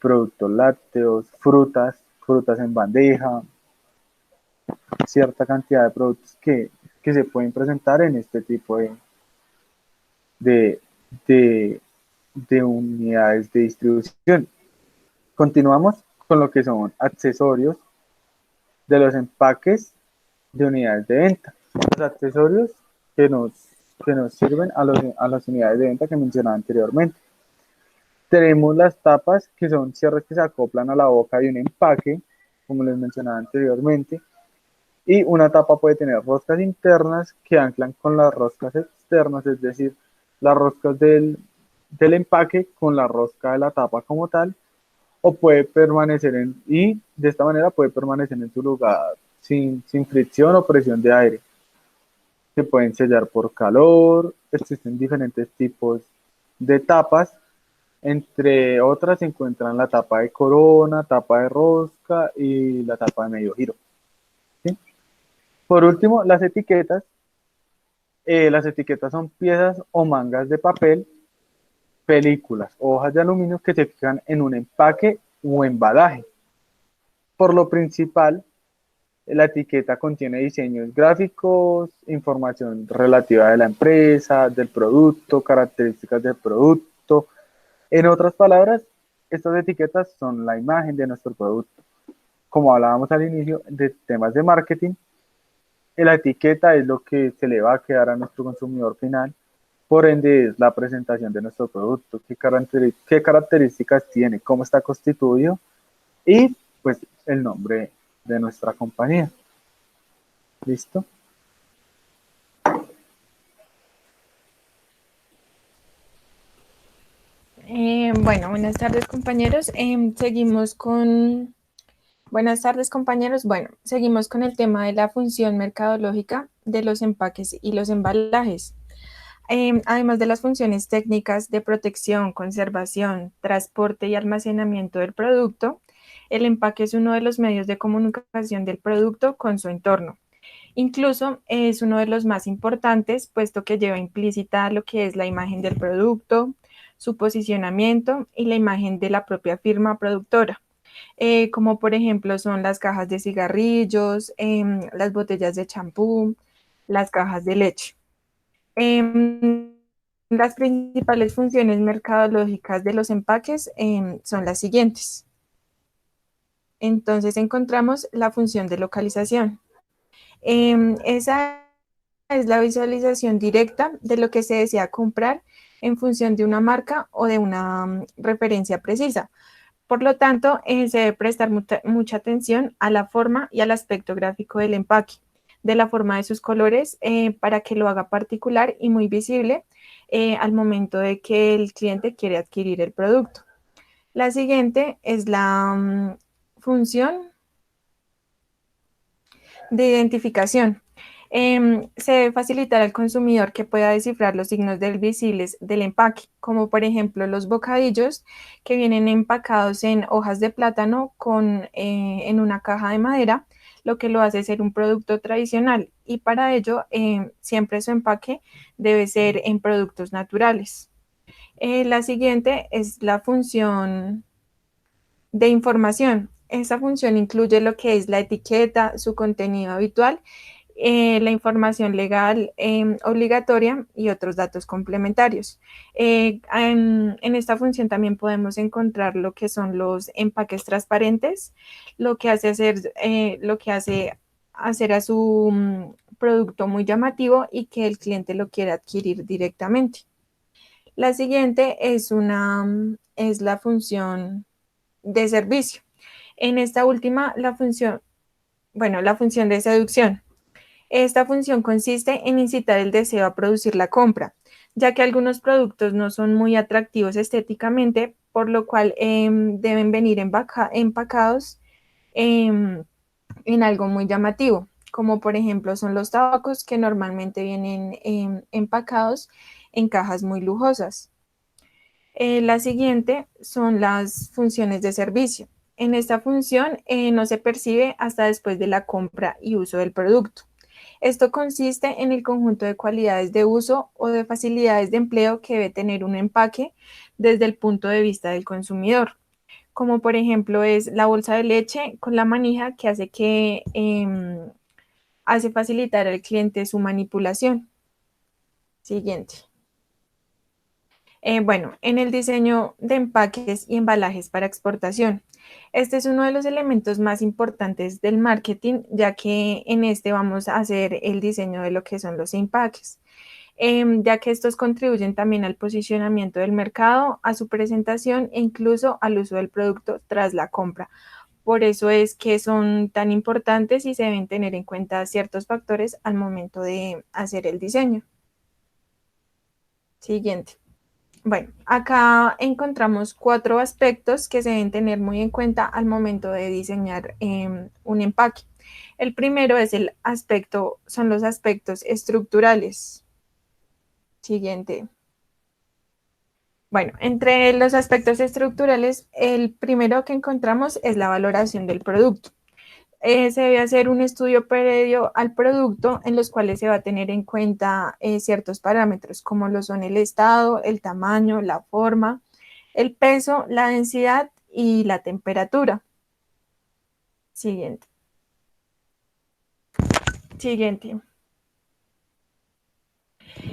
productos lácteos, frutas en bandeja, cierta cantidad de productos que se pueden presentar en este tipo de, de, de unidades de distribución. Continuamos con lo que son accesorios de los empaques de unidades de venta. Los accesorios que nos, que nos sirven a las unidades de venta que mencionaba anteriormente. Tenemos las tapas, que son cierres que se acoplan a la boca de un empaque, como les mencionaba anteriormente, y una tapa puede tener roscas internas que anclan con las roscas externas, es decir, las roscas del empaque con la rosca de la tapa como tal, o puede permanecer y de esta manera puede permanecer en su lugar sin fricción o presión de aire. Se pueden sellar por calor, existen diferentes tipos de tapas, entre otras se encuentran la tapa de corona, tapa de rosca y la tapa de medio giro, ¿sí? Por último, las etiquetas son piezas o mangas de papel, películas o hojas de aluminio que se fijan en un empaque o embalaje. Por lo principal, la etiqueta contiene diseños gráficos, información relativa de la empresa, del producto, características del producto. En otras palabras, estas etiquetas son la imagen de nuestro producto. Como hablábamos al inicio de temas de marketing, la etiqueta es lo que se le va a quedar a nuestro consumidor final, por ende es la presentación de nuestro producto, qué características tiene, cómo está constituido y pues el nombre de nuestra compañía. ¿Listo? Bueno, buenas tardes compañeros. Buenas tardes compañeros. Bueno, seguimos con el tema de la función mercadológica de los empaques y los embalajes. Además de las funciones técnicas de protección, conservación, transporte y almacenamiento del producto, el empaque es uno de los medios de comunicación del producto con su entorno Incluso es uno de los más importantes, puesto que lleva implícita lo que es la imagen del producto, su posicionamiento y la imagen de la propia firma productora, como por ejemplo son las cajas de cigarrillos, las botellas de champú, las cajas de leche. Las principales funciones mercadológicas de los empaques son las siguientes. Entonces encontramos la función de localización. Esa es la visualización directa de lo que se desea comprar en función de una marca o de una referencia precisa. Por lo tanto, se debe prestar mucha atención a la forma y al aspecto gráfico del empaque, de la forma de sus colores, para que lo haga particular y muy visible al momento de que el cliente quiere adquirir el producto. La siguiente es la función de identificación. Se debe facilitar al consumidor que pueda descifrar los signos visibles del empaque, como por ejemplo los bocadillos que vienen empacados en hojas de plátano en una caja de madera, lo que lo hace ser un producto tradicional, y para ello siempre su empaque debe ser en productos naturales. La siguiente es la función de información. Esa función incluye lo que es la etiqueta, su contenido habitual, la información legal obligatoria y otros datos complementarios. En esta función también podemos encontrar lo que son los empaques transparentes, lo que hace hacer a su producto muy llamativo y que el cliente lo quiera adquirir directamente. La siguiente es la función de servicio. En esta última, la función de seducción. Esta función consiste en incitar el deseo a producir la compra, ya que algunos productos no son muy atractivos estéticamente, por lo cual deben venir empacados en algo muy llamativo, como por ejemplo son los tabacos que normalmente vienen empacados en cajas muy lujosas. La siguiente son las funciones de servicio. En esta función no se percibe hasta después de la compra y uso del producto. Esto consiste en el conjunto de cualidades de uso o de facilidades de empleo que debe tener un empaque desde el punto de vista del consumidor, como por ejemplo es la bolsa de leche con la manija que hace facilitar al cliente su manipulación. Siguiente. Bueno, en el diseño de empaques y embalajes para exportación. Este es uno de los elementos más importantes del marketing, ya que en este vamos a hacer el diseño de lo que son los empaques, ya que estos contribuyen también al posicionamiento del mercado, a su presentación e incluso al uso del producto tras la compra. Por eso es que son tan importantes y se deben tener en cuenta ciertos factores al momento de hacer el diseño. Siguiente. Bueno, acá encontramos 4 aspectos que se deben tener muy en cuenta al momento de diseñar un empaque. El primero son los aspectos estructurales. Siguiente. Bueno, entre los aspectos estructurales, el primero que encontramos es la valoración del producto. Se debe hacer un estudio previo al producto en los cuales se va a tener en cuenta ciertos parámetros como lo son el estado, el tamaño, la forma, el peso, la densidad y la temperatura. Siguiente. Siguiente.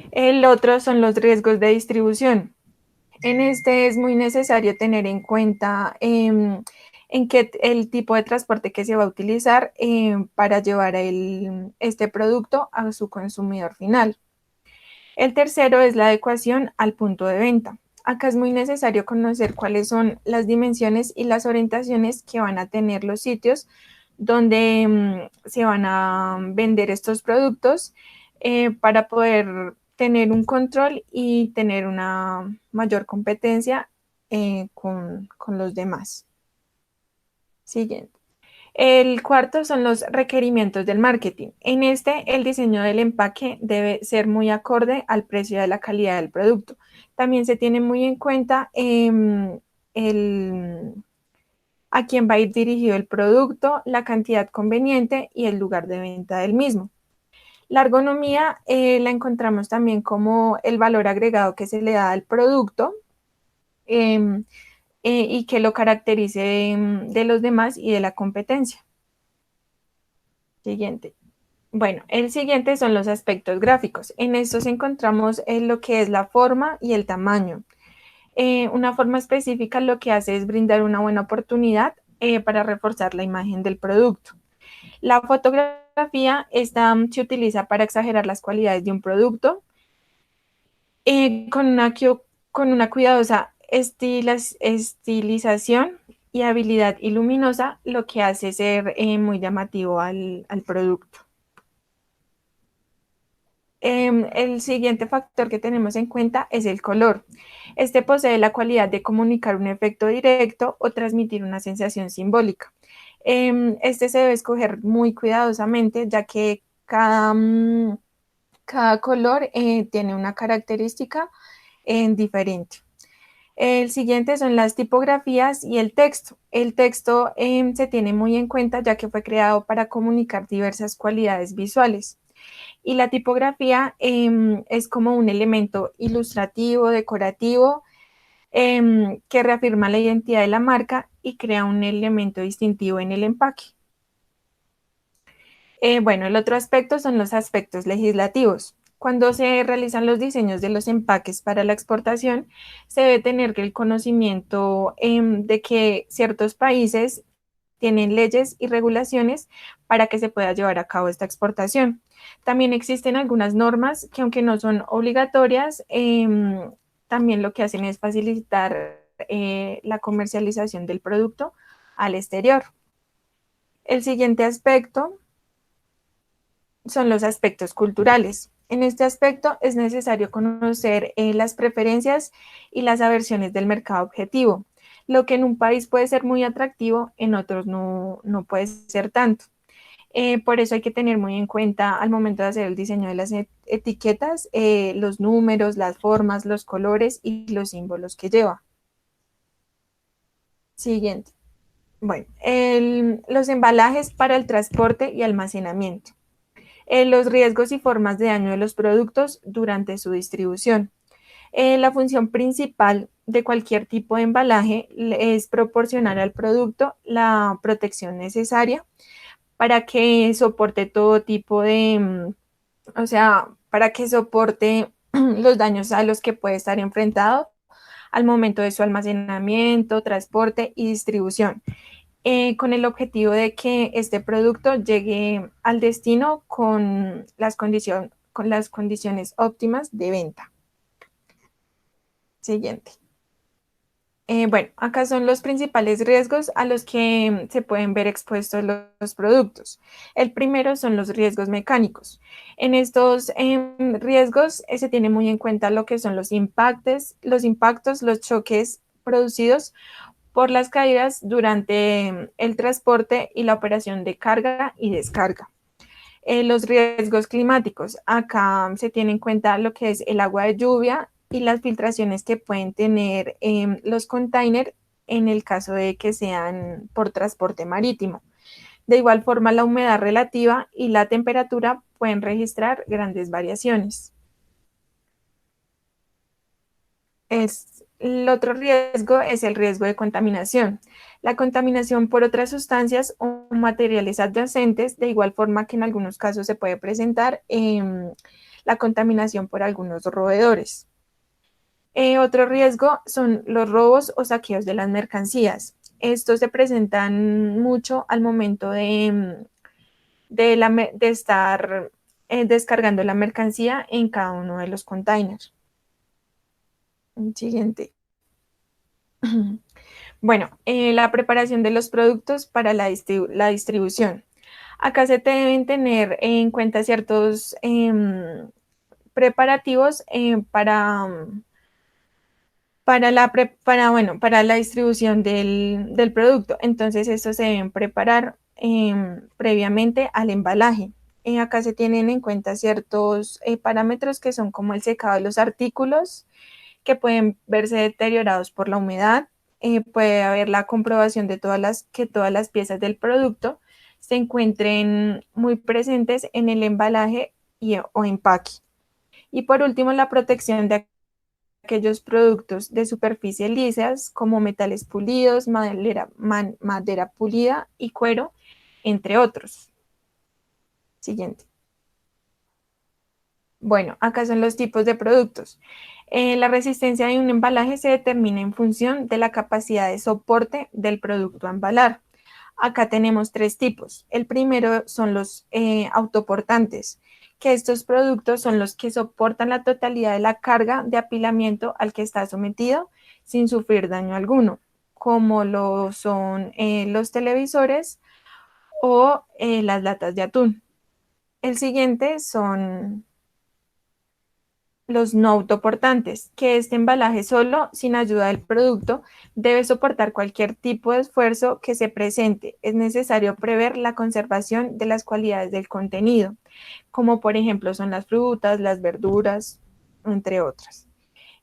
El otro son los riesgos de distribución. En este es muy necesario tener en cuenta en qué el tipo de transporte que se va a utilizar para llevar este producto a su consumidor final. El tercero es la adecuación al punto de venta. Acá es muy necesario conocer cuáles son las dimensiones y las orientaciones que van a tener los sitios donde se van a vender estos productos para poder tener un control y tener una mayor competencia con los demás. Siguiente. El cuarto son los requerimientos del marketing. En este, el diseño del empaque debe ser muy acorde al precio y a la calidad del producto. También se tiene muy en cuenta a quién va a ir dirigido el producto, la cantidad conveniente y el lugar de venta del mismo. La ergonomía la encontramos también como el valor agregado que se le da al producto eh, y que lo caracterice de los demás y de la competencia. Siguiente. Bueno, el siguiente son los aspectos gráficos. En estos encontramos lo que es la forma y el tamaño. Una forma específica lo que hace es brindar una buena oportunidad para reforzar la imagen del producto. La fotografía esta, se utiliza para exagerar las cualidades de un producto con una cuidadosa estilización y habilidad iluminosa, lo que hace ser muy llamativo al producto. El siguiente factor que tenemos en cuenta es el color. Este posee la cualidad de comunicar un efecto directo o transmitir una sensación simbólica. Este se debe escoger muy cuidadosamente, ya que cada color tiene una característica diferente. El siguiente son las tipografías y el texto. El texto se tiene muy en cuenta ya que fue creado para comunicar diversas cualidades visuales. Y la tipografía es como un elemento ilustrativo, decorativo, que reafirma la identidad de la marca y crea un elemento distintivo en el empaque. Bueno, el otro aspecto son los aspectos legislativos. Cuando se realizan los diseños de los empaques para la exportación, se debe tener el conocimiento de que ciertos países tienen leyes y regulaciones para que se pueda llevar a cabo esta exportación. También existen algunas normas que, aunque no son obligatorias, también lo que hacen es facilitar la comercialización del producto al exterior. El siguiente aspecto son los aspectos culturales. En este aspecto es necesario conocer las preferencias y las aversiones del mercado objetivo. Lo que en un país puede ser muy atractivo, en otros no puede ser tanto. Por eso hay que tener muy en cuenta al momento de hacer el diseño de las etiquetas, los números, las formas, los colores y los símbolos que lleva. Siguiente. Bueno, los embalajes para el transporte y almacenamiento. Los riesgos y formas de daño de los productos durante su distribución. La función principal de cualquier tipo de embalaje es proporcionar al producto la protección necesaria para que soporte todo tipo o sea, para que soporte los daños a los que puede estar enfrentado al momento de su almacenamiento, transporte y distribución, con el objetivo de que este producto llegue al destino con con las condiciones óptimas de venta. Siguiente. Bueno, acá son los principales riesgos a los que se pueden ver expuestos los productos. El primero son los riesgos mecánicos. En estos riesgos se tiene muy en cuenta lo que son los impactos, los choques producidos por las caídas durante el transporte y la operación de carga y descarga. Los riesgos climáticos. Acá se tiene en cuenta lo que es el agua de lluvia y las filtraciones que pueden tener los containers en el caso de que sean por transporte marítimo. De igual forma, la humedad relativa y la temperatura pueden registrar grandes variaciones. El otro riesgo es el riesgo de contaminación. La contaminación por otras sustancias o materiales adyacentes, de igual forma que en algunos casos se puede presentar la contaminación por algunos roedores. Otro riesgo son los robos o saqueos de las mercancías. Estos se presentan mucho al momento de estar descargando la mercancía en cada uno de los containers. Siguiente. Bueno, la preparación de los productos para la distribución. Acá se deben tener en cuenta ciertos preparativos para la distribución del producto. Entonces, estos se deben preparar previamente al embalaje. Acá se tienen en cuenta ciertos parámetros que son como el secado de los artículos, que pueden verse deteriorados por la humedad. Puede haber la comprobación de que todas las piezas del producto se encuentren muy presentes en el embalaje o empaque. Y por último, la protección de aquellos productos de superficie lisas como metales pulidos, madera pulida y cuero, entre otros. Siguiente. Bueno, acá son los tipos de productos. La resistencia de un embalaje se determina en función de la capacidad de soporte del producto a embalar. Acá tenemos tres tipos. El primero son los autoportantes, que estos productos son los que soportan la totalidad de la carga de apilamiento al que está sometido sin sufrir daño alguno, como lo son los televisores o las latas de atún. El siguiente son los no autoportantes, que este embalaje solo, sin ayuda del producto, debe soportar cualquier tipo de esfuerzo que se presente. Es necesario prever la conservación de las cualidades del contenido, como por ejemplo son las frutas, las verduras, entre otras.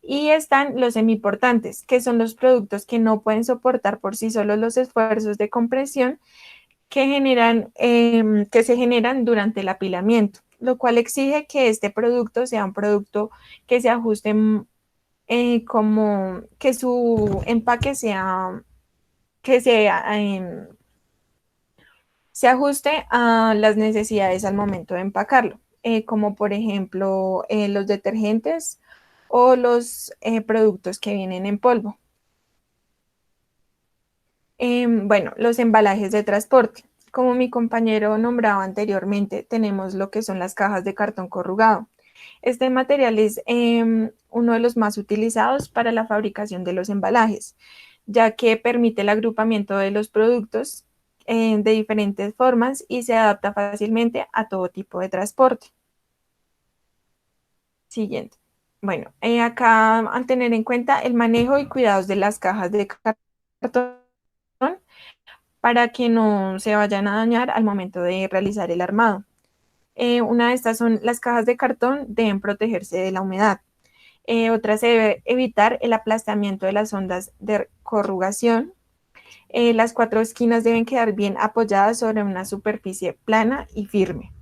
Y están los semiportantes, que son los productos que no pueden soportar por sí solos los esfuerzos de compresión que se generan durante el apilamiento, lo cual exige que este producto sea un producto que se ajuste como que su empaque sea, que se ajuste a las necesidades al momento de empacarlo, como por ejemplo los detergentes o los productos que vienen en polvo. Bueno, los embalajes de transporte. Como mi compañero nombraba anteriormente, tenemos lo que son las cajas de cartón corrugado. Este material es uno de los más utilizados para la fabricación de los embalajes, ya que permite el agrupamiento de los productos de diferentes formas y se adapta fácilmente a todo tipo de transporte. Siguiente. Bueno, acá a tener en cuenta el manejo y cuidados de las cajas de cartón para que no se vayan a dañar al momento de realizar el armado. Una de estas son las cajas de cartón, deben protegerse de la humedad. Otra se debe evitar el aplastamiento de las ondas de corrugación. Las cuatro esquinas deben quedar bien apoyadas sobre una superficie plana y firme.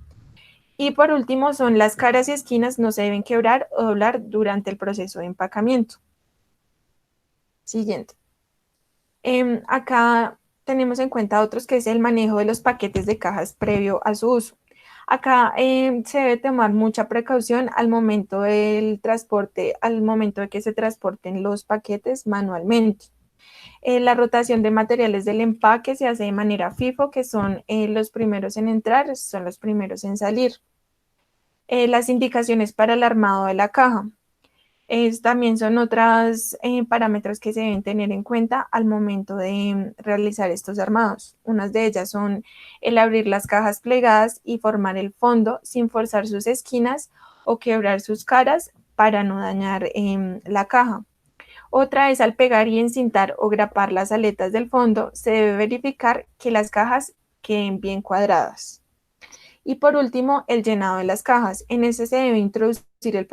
Y por último son las caras y esquinas no se deben quebrar o doblar durante el proceso de empacamiento. Siguiente. Acá tenemos en cuenta otros que es el manejo de los paquetes de cajas previo a su uso. Acá se debe tomar mucha precaución al momento del transporte, al momento de que se transporten los paquetes manualmente. La rotación de materiales del empaque se hace de manera FIFO, que son los primeros en entrar, son los primeros en salir. Las indicaciones para el armado de la caja. También son otros parámetros que se deben tener en cuenta al momento de realizar estos armados. Unas de ellas son el abrir las cajas plegadas y formar el fondo sin forzar sus esquinas o quebrar sus caras para no dañar la caja. Otra es al pegar y encintar o grapar las aletas del fondo, se debe verificar que las cajas queden bien cuadradas. Y por último, el llenado de las cajas. En ese se debe introducir el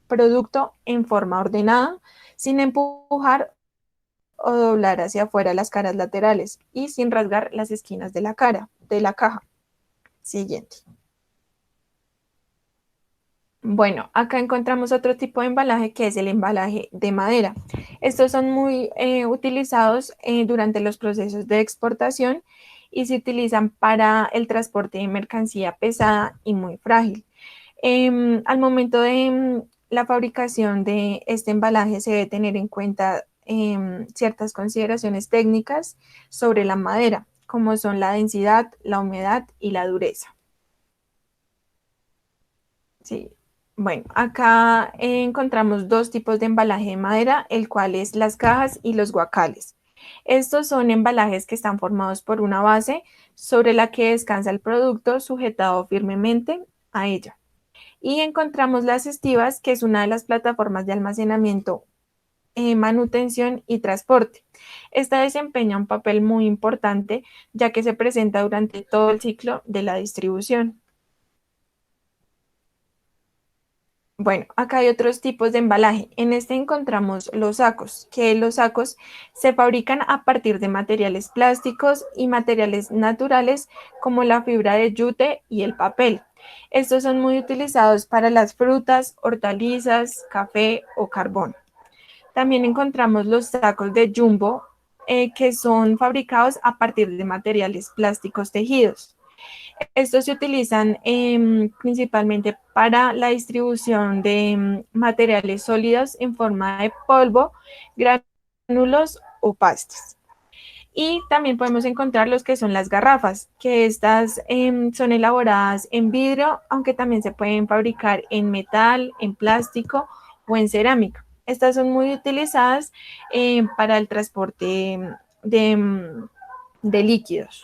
producto en forma ordenada, sin empujar o doblar hacia afuera las caras laterales y sin rasgar las esquinas de la caja. Siguiente. Bueno, acá encontramos otro tipo de embalaje que es el embalaje de madera. Estos son muy utilizados durante los procesos de exportación y se utilizan para el transporte de mercancía pesada y muy frágil. Al momento de la fabricación de este embalaje se debe tener en cuenta ciertas consideraciones técnicas sobre la madera, como son la densidad, la humedad y la dureza. Sí. Bueno, acá encontramos dos tipos de embalaje de madera, el cual es las cajas y los guacales. Estos son embalajes que están formados por una base sobre la que descansa el producto sujetado firmemente a ella. Y encontramos las estivas, que es una de las plataformas de almacenamiento, manutención y transporte. Esta desempeña un papel muy importante ya que se presenta durante todo el ciclo de la distribución. Bueno, acá hay otros tipos de embalaje. En este encontramos los sacos, que los sacos se fabrican a partir de materiales plásticos y materiales naturales como la fibra de yute y el papel. Estos son muy utilizados para las frutas, hortalizas, café o carbón. También encontramos los sacos de jumbo, que son fabricados a partir de materiales plásticos tejidos. Estos se utilizan principalmente para la distribución de materiales sólidos en forma de polvo, gránulos o pastas. Y también podemos encontrar los que son las garrafas, que estas son elaboradas en vidrio, aunque también se pueden fabricar en metal, en plástico o en cerámica. Estas son muy utilizadas para el transporte de líquidos.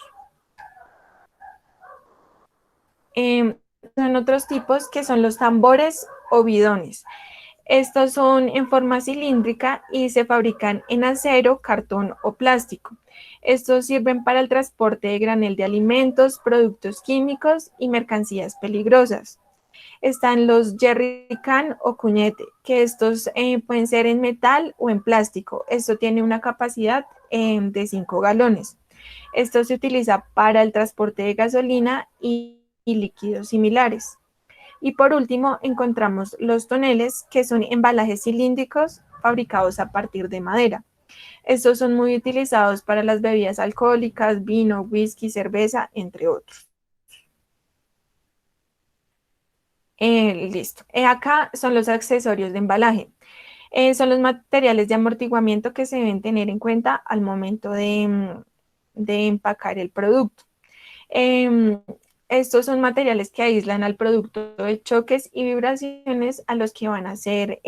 Eh, Son otros tipos que son los tambores o bidones. Estos son en forma cilíndrica y se fabrican en acero, cartón o plástico. Estos sirven para el transporte de granel de alimentos, productos químicos y mercancías peligrosas. Están los jerrycan o cuñete, que estos pueden ser en metal o en plástico. Esto tiene una capacidad de 5 galones. Esto se utiliza para el transporte de gasolina y líquidos similares. Y por último, encontramos los toneles, que son embalajes cilíndricos fabricados a partir de madera. Estos son muy utilizados para las bebidas alcohólicas, vino, whisky, cerveza, entre otros. Listo. Acá son los accesorios de embalaje. Son los materiales de amortiguamiento que se deben tener en cuenta al momento de empacar el producto. Eh, Estos son materiales que aíslan al producto de choques y vibraciones a los que van a ser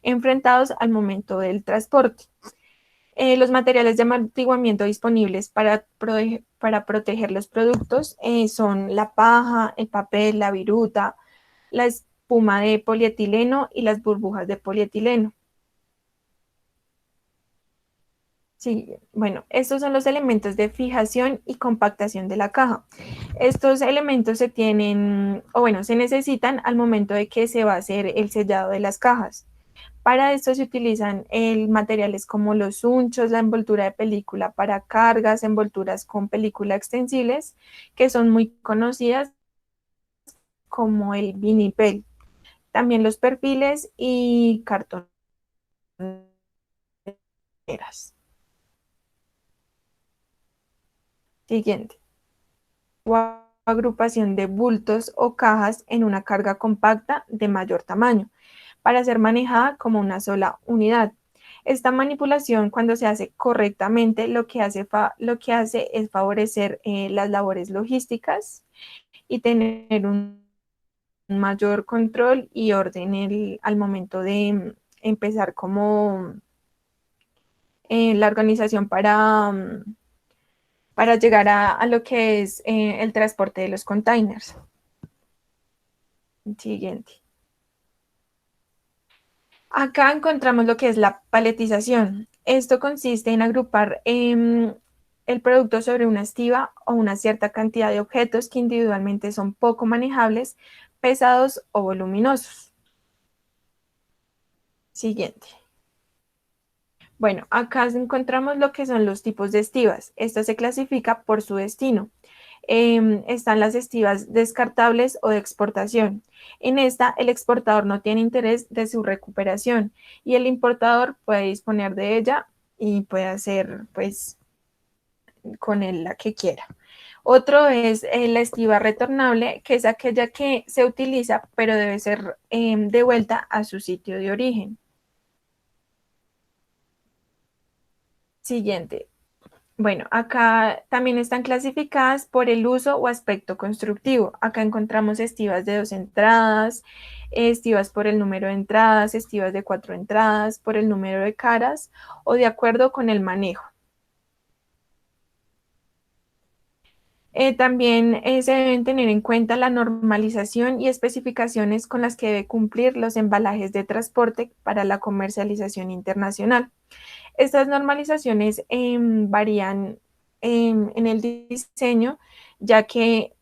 enfrentados al momento del transporte. Los materiales de amortiguamiento disponibles para proteger los productos son la paja, el papel, la viruta, la espuma de polietileno y las burbujas de polietileno. Sí, bueno, estos son los elementos de fijación y compactación de la caja. Estos elementos se tienen, o bueno, se necesitan al momento de que se va a hacer el sellado de las cajas. Para esto se utilizan materiales como los unchos, la envoltura de película para cargas, envolturas con película extensibles, que son muy conocidas como el vinipel. También los perfiles y cartoneras. Siguiente. O agrupación de bultos o cajas en una carga compacta de mayor tamaño, para ser manejada como una sola unidad. Esta manipulación, cuando se hace correctamente, lo que hace es favorecer las labores logísticas y tener un mayor control y orden al momento de empezar como la organización para llegar a lo que es el transporte de los containers. Siguiente. Acá encontramos lo que es la paletización. Esto consiste en agrupar el producto sobre una estiva o una cierta cantidad de objetos que individualmente son poco manejables, pesados o voluminosos. Siguiente. Bueno, acá encontramos lo que son los tipos de estivas. Esta se clasifica por su destino. Están las estivas descartables o de exportación. En esta, el exportador no tiene interés de su recuperación y el importador puede disponer de ella y puede hacer, pues, con él la que quiera. Otro es la estiva retornable, que es aquella que se utiliza, pero debe ser devuelta a su sitio de origen. Siguiente. Bueno, acá también están clasificadas por el uso o aspecto constructivo. Acá encontramos estivas de 2 entradas, estivas por el número de entradas, estivas de 4 entradas, por el número de caras o de acuerdo con el manejo. También se deben tener en cuenta la normalización y especificaciones con las que debe cumplir los embalajes de transporte para la comercialización internacional. Estas normalizaciones varían en el diseño, ya que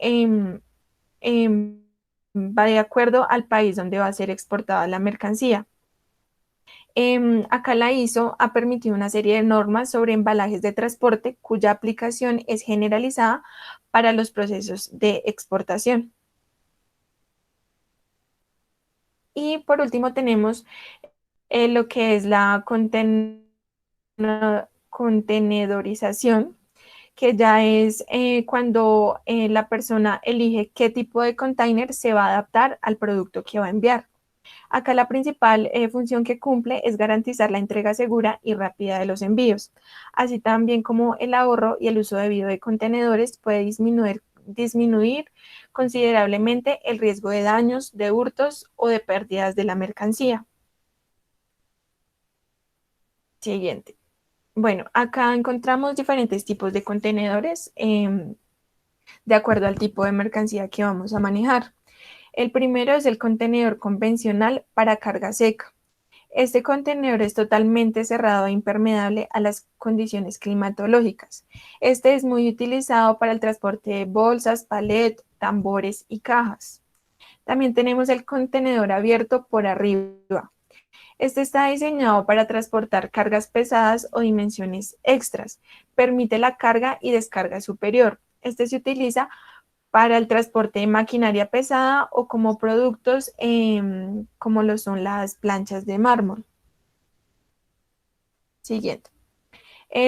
va de acuerdo al país donde va a ser exportada la mercancía. Acá la ISO ha permitido una serie de normas sobre embalajes de transporte cuya aplicación es generalizada para los procesos de exportación. Y por último tenemos lo que es la contenedorización, que ya es cuando la persona elige qué tipo de container se va a adaptar al producto que va a enviar. Acá la principal función que cumple es garantizar la entrega segura y rápida de los envíos, así también como el ahorro y el uso debido de contenedores puede disminuir considerablemente el riesgo de daños, de hurtos o de pérdidas de la mercancía. Siguiente. Bueno, acá encontramos diferentes tipos de contenedores de acuerdo al tipo de mercancía que vamos a manejar. El primero es el contenedor convencional para carga seca. Este contenedor es totalmente cerrado e impermeable a las condiciones climatológicas. Este es muy utilizado para el transporte de bolsas, palet, tambores y cajas. También tenemos el contenedor abierto por arriba. Este está diseñado para transportar cargas pesadas o dimensiones extras. Permite la carga y descarga superior. Este se utiliza para el transporte de maquinaria pesada o como productos como lo son las planchas de mármol. Siguiente.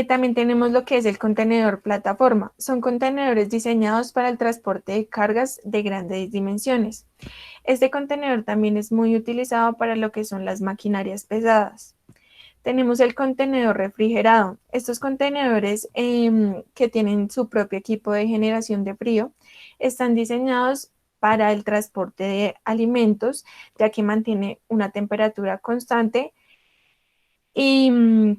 También tenemos lo que es el contenedor plataforma. Son contenedores diseñados para el transporte de cargas de grandes dimensiones. Este contenedor también es muy utilizado para lo que son las maquinarias pesadas. Tenemos el contenedor refrigerado. Estos contenedores que tienen su propio equipo de generación de frío están diseñados para el transporte de alimentos, ya que mantiene una temperatura constante y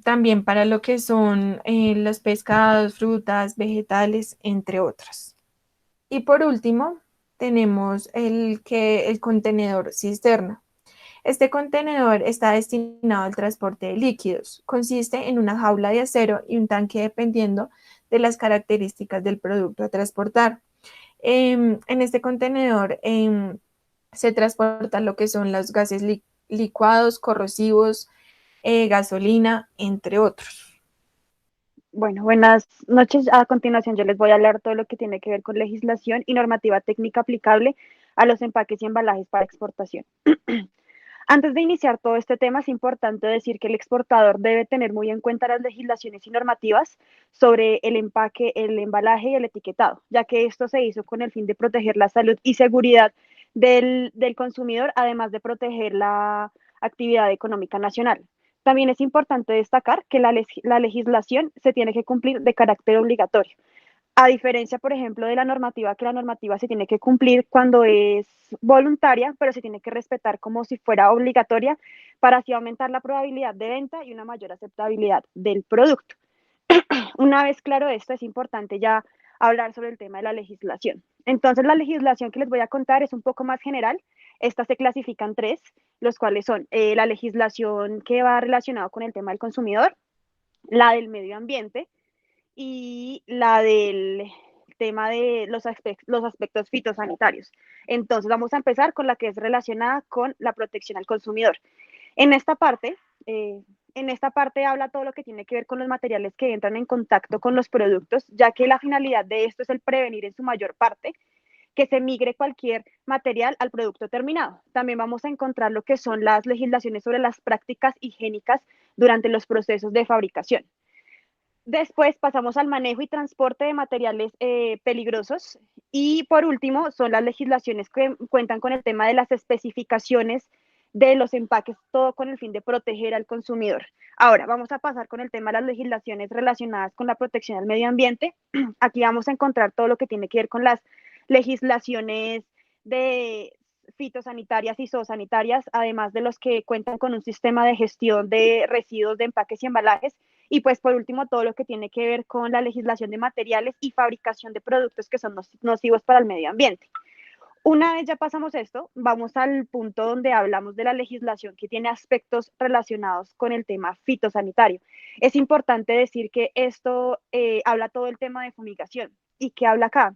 también para lo que son los pescados, frutas, vegetales, entre otros. Y por último, tenemos el contenedor cisterna. Este contenedor está destinado al transporte de líquidos. Consiste en una jaula de acero y un tanque dependiendo de las características del producto a transportar. En este contenedor se transportan lo que son los gases licuados, corrosivos, gasolina, entre otros. Bueno, buenas noches. A continuación yo les voy a hablar todo lo que tiene que ver con legislación y normativa técnica aplicable a los empaques y embalajes para exportación. Antes de iniciar todo este tema, es importante decir que el exportador debe tener muy en cuenta las legislaciones y normativas sobre el empaque, el embalaje y el etiquetado, ya que esto se hizo con el fin de proteger la salud y seguridad del consumidor, además de proteger la actividad económica nacional. También es importante destacar que la legislación se tiene que cumplir de carácter obligatorio. A diferencia, por ejemplo, de la normativa, que la normativa se tiene que cumplir cuando es voluntaria, pero se tiene que respetar como si fuera obligatoria para así aumentar la probabilidad de venta y una mayor aceptabilidad del producto. Una vez claro esto, es importante ya hablar sobre el tema de la legislación. Entonces, la legislación que les voy a contar es un poco más general. Estas se clasifican tres, los cuales son la legislación que va relacionado con el tema del consumidor, la del medio ambiente y la del tema de los aspectos fitosanitarios. Entonces, vamos a empezar con la que es relacionada con la protección al consumidor. En esta parte, eh, en esta parte habla todo lo que tiene que ver con los materiales que entran en contacto con los productos, ya que la finalidad de esto es el prevenir en su mayor parte que se migre cualquier material al producto terminado. También vamos a encontrar lo que son las legislaciones sobre las prácticas higiénicas durante los procesos de fabricación. Después pasamos al manejo y transporte de materiales peligrosos. Y por último, son las legislaciones que cuentan con el tema de las especificaciones de los empaques, todo con el fin de proteger al consumidor. Ahora, vamos a pasar con el tema de las legislaciones relacionadas con la protección al medio ambiente. Aquí vamos a encontrar todo lo que tiene que ver con las legislaciones de fitosanitarias y zoosanitarias, además de los que cuentan con un sistema de gestión de residuos de empaques y embalajes. Y pues por último, todo lo que tiene que ver con la legislación de materiales y fabricación de productos que son nocivos para el medio ambiente. Una vez ya pasamos esto, vamos al punto donde hablamos de la legislación que tiene aspectos relacionados con el tema fitosanitario. Es importante decir que esto habla todo el tema de fumigación. ¿Y qué habla acá?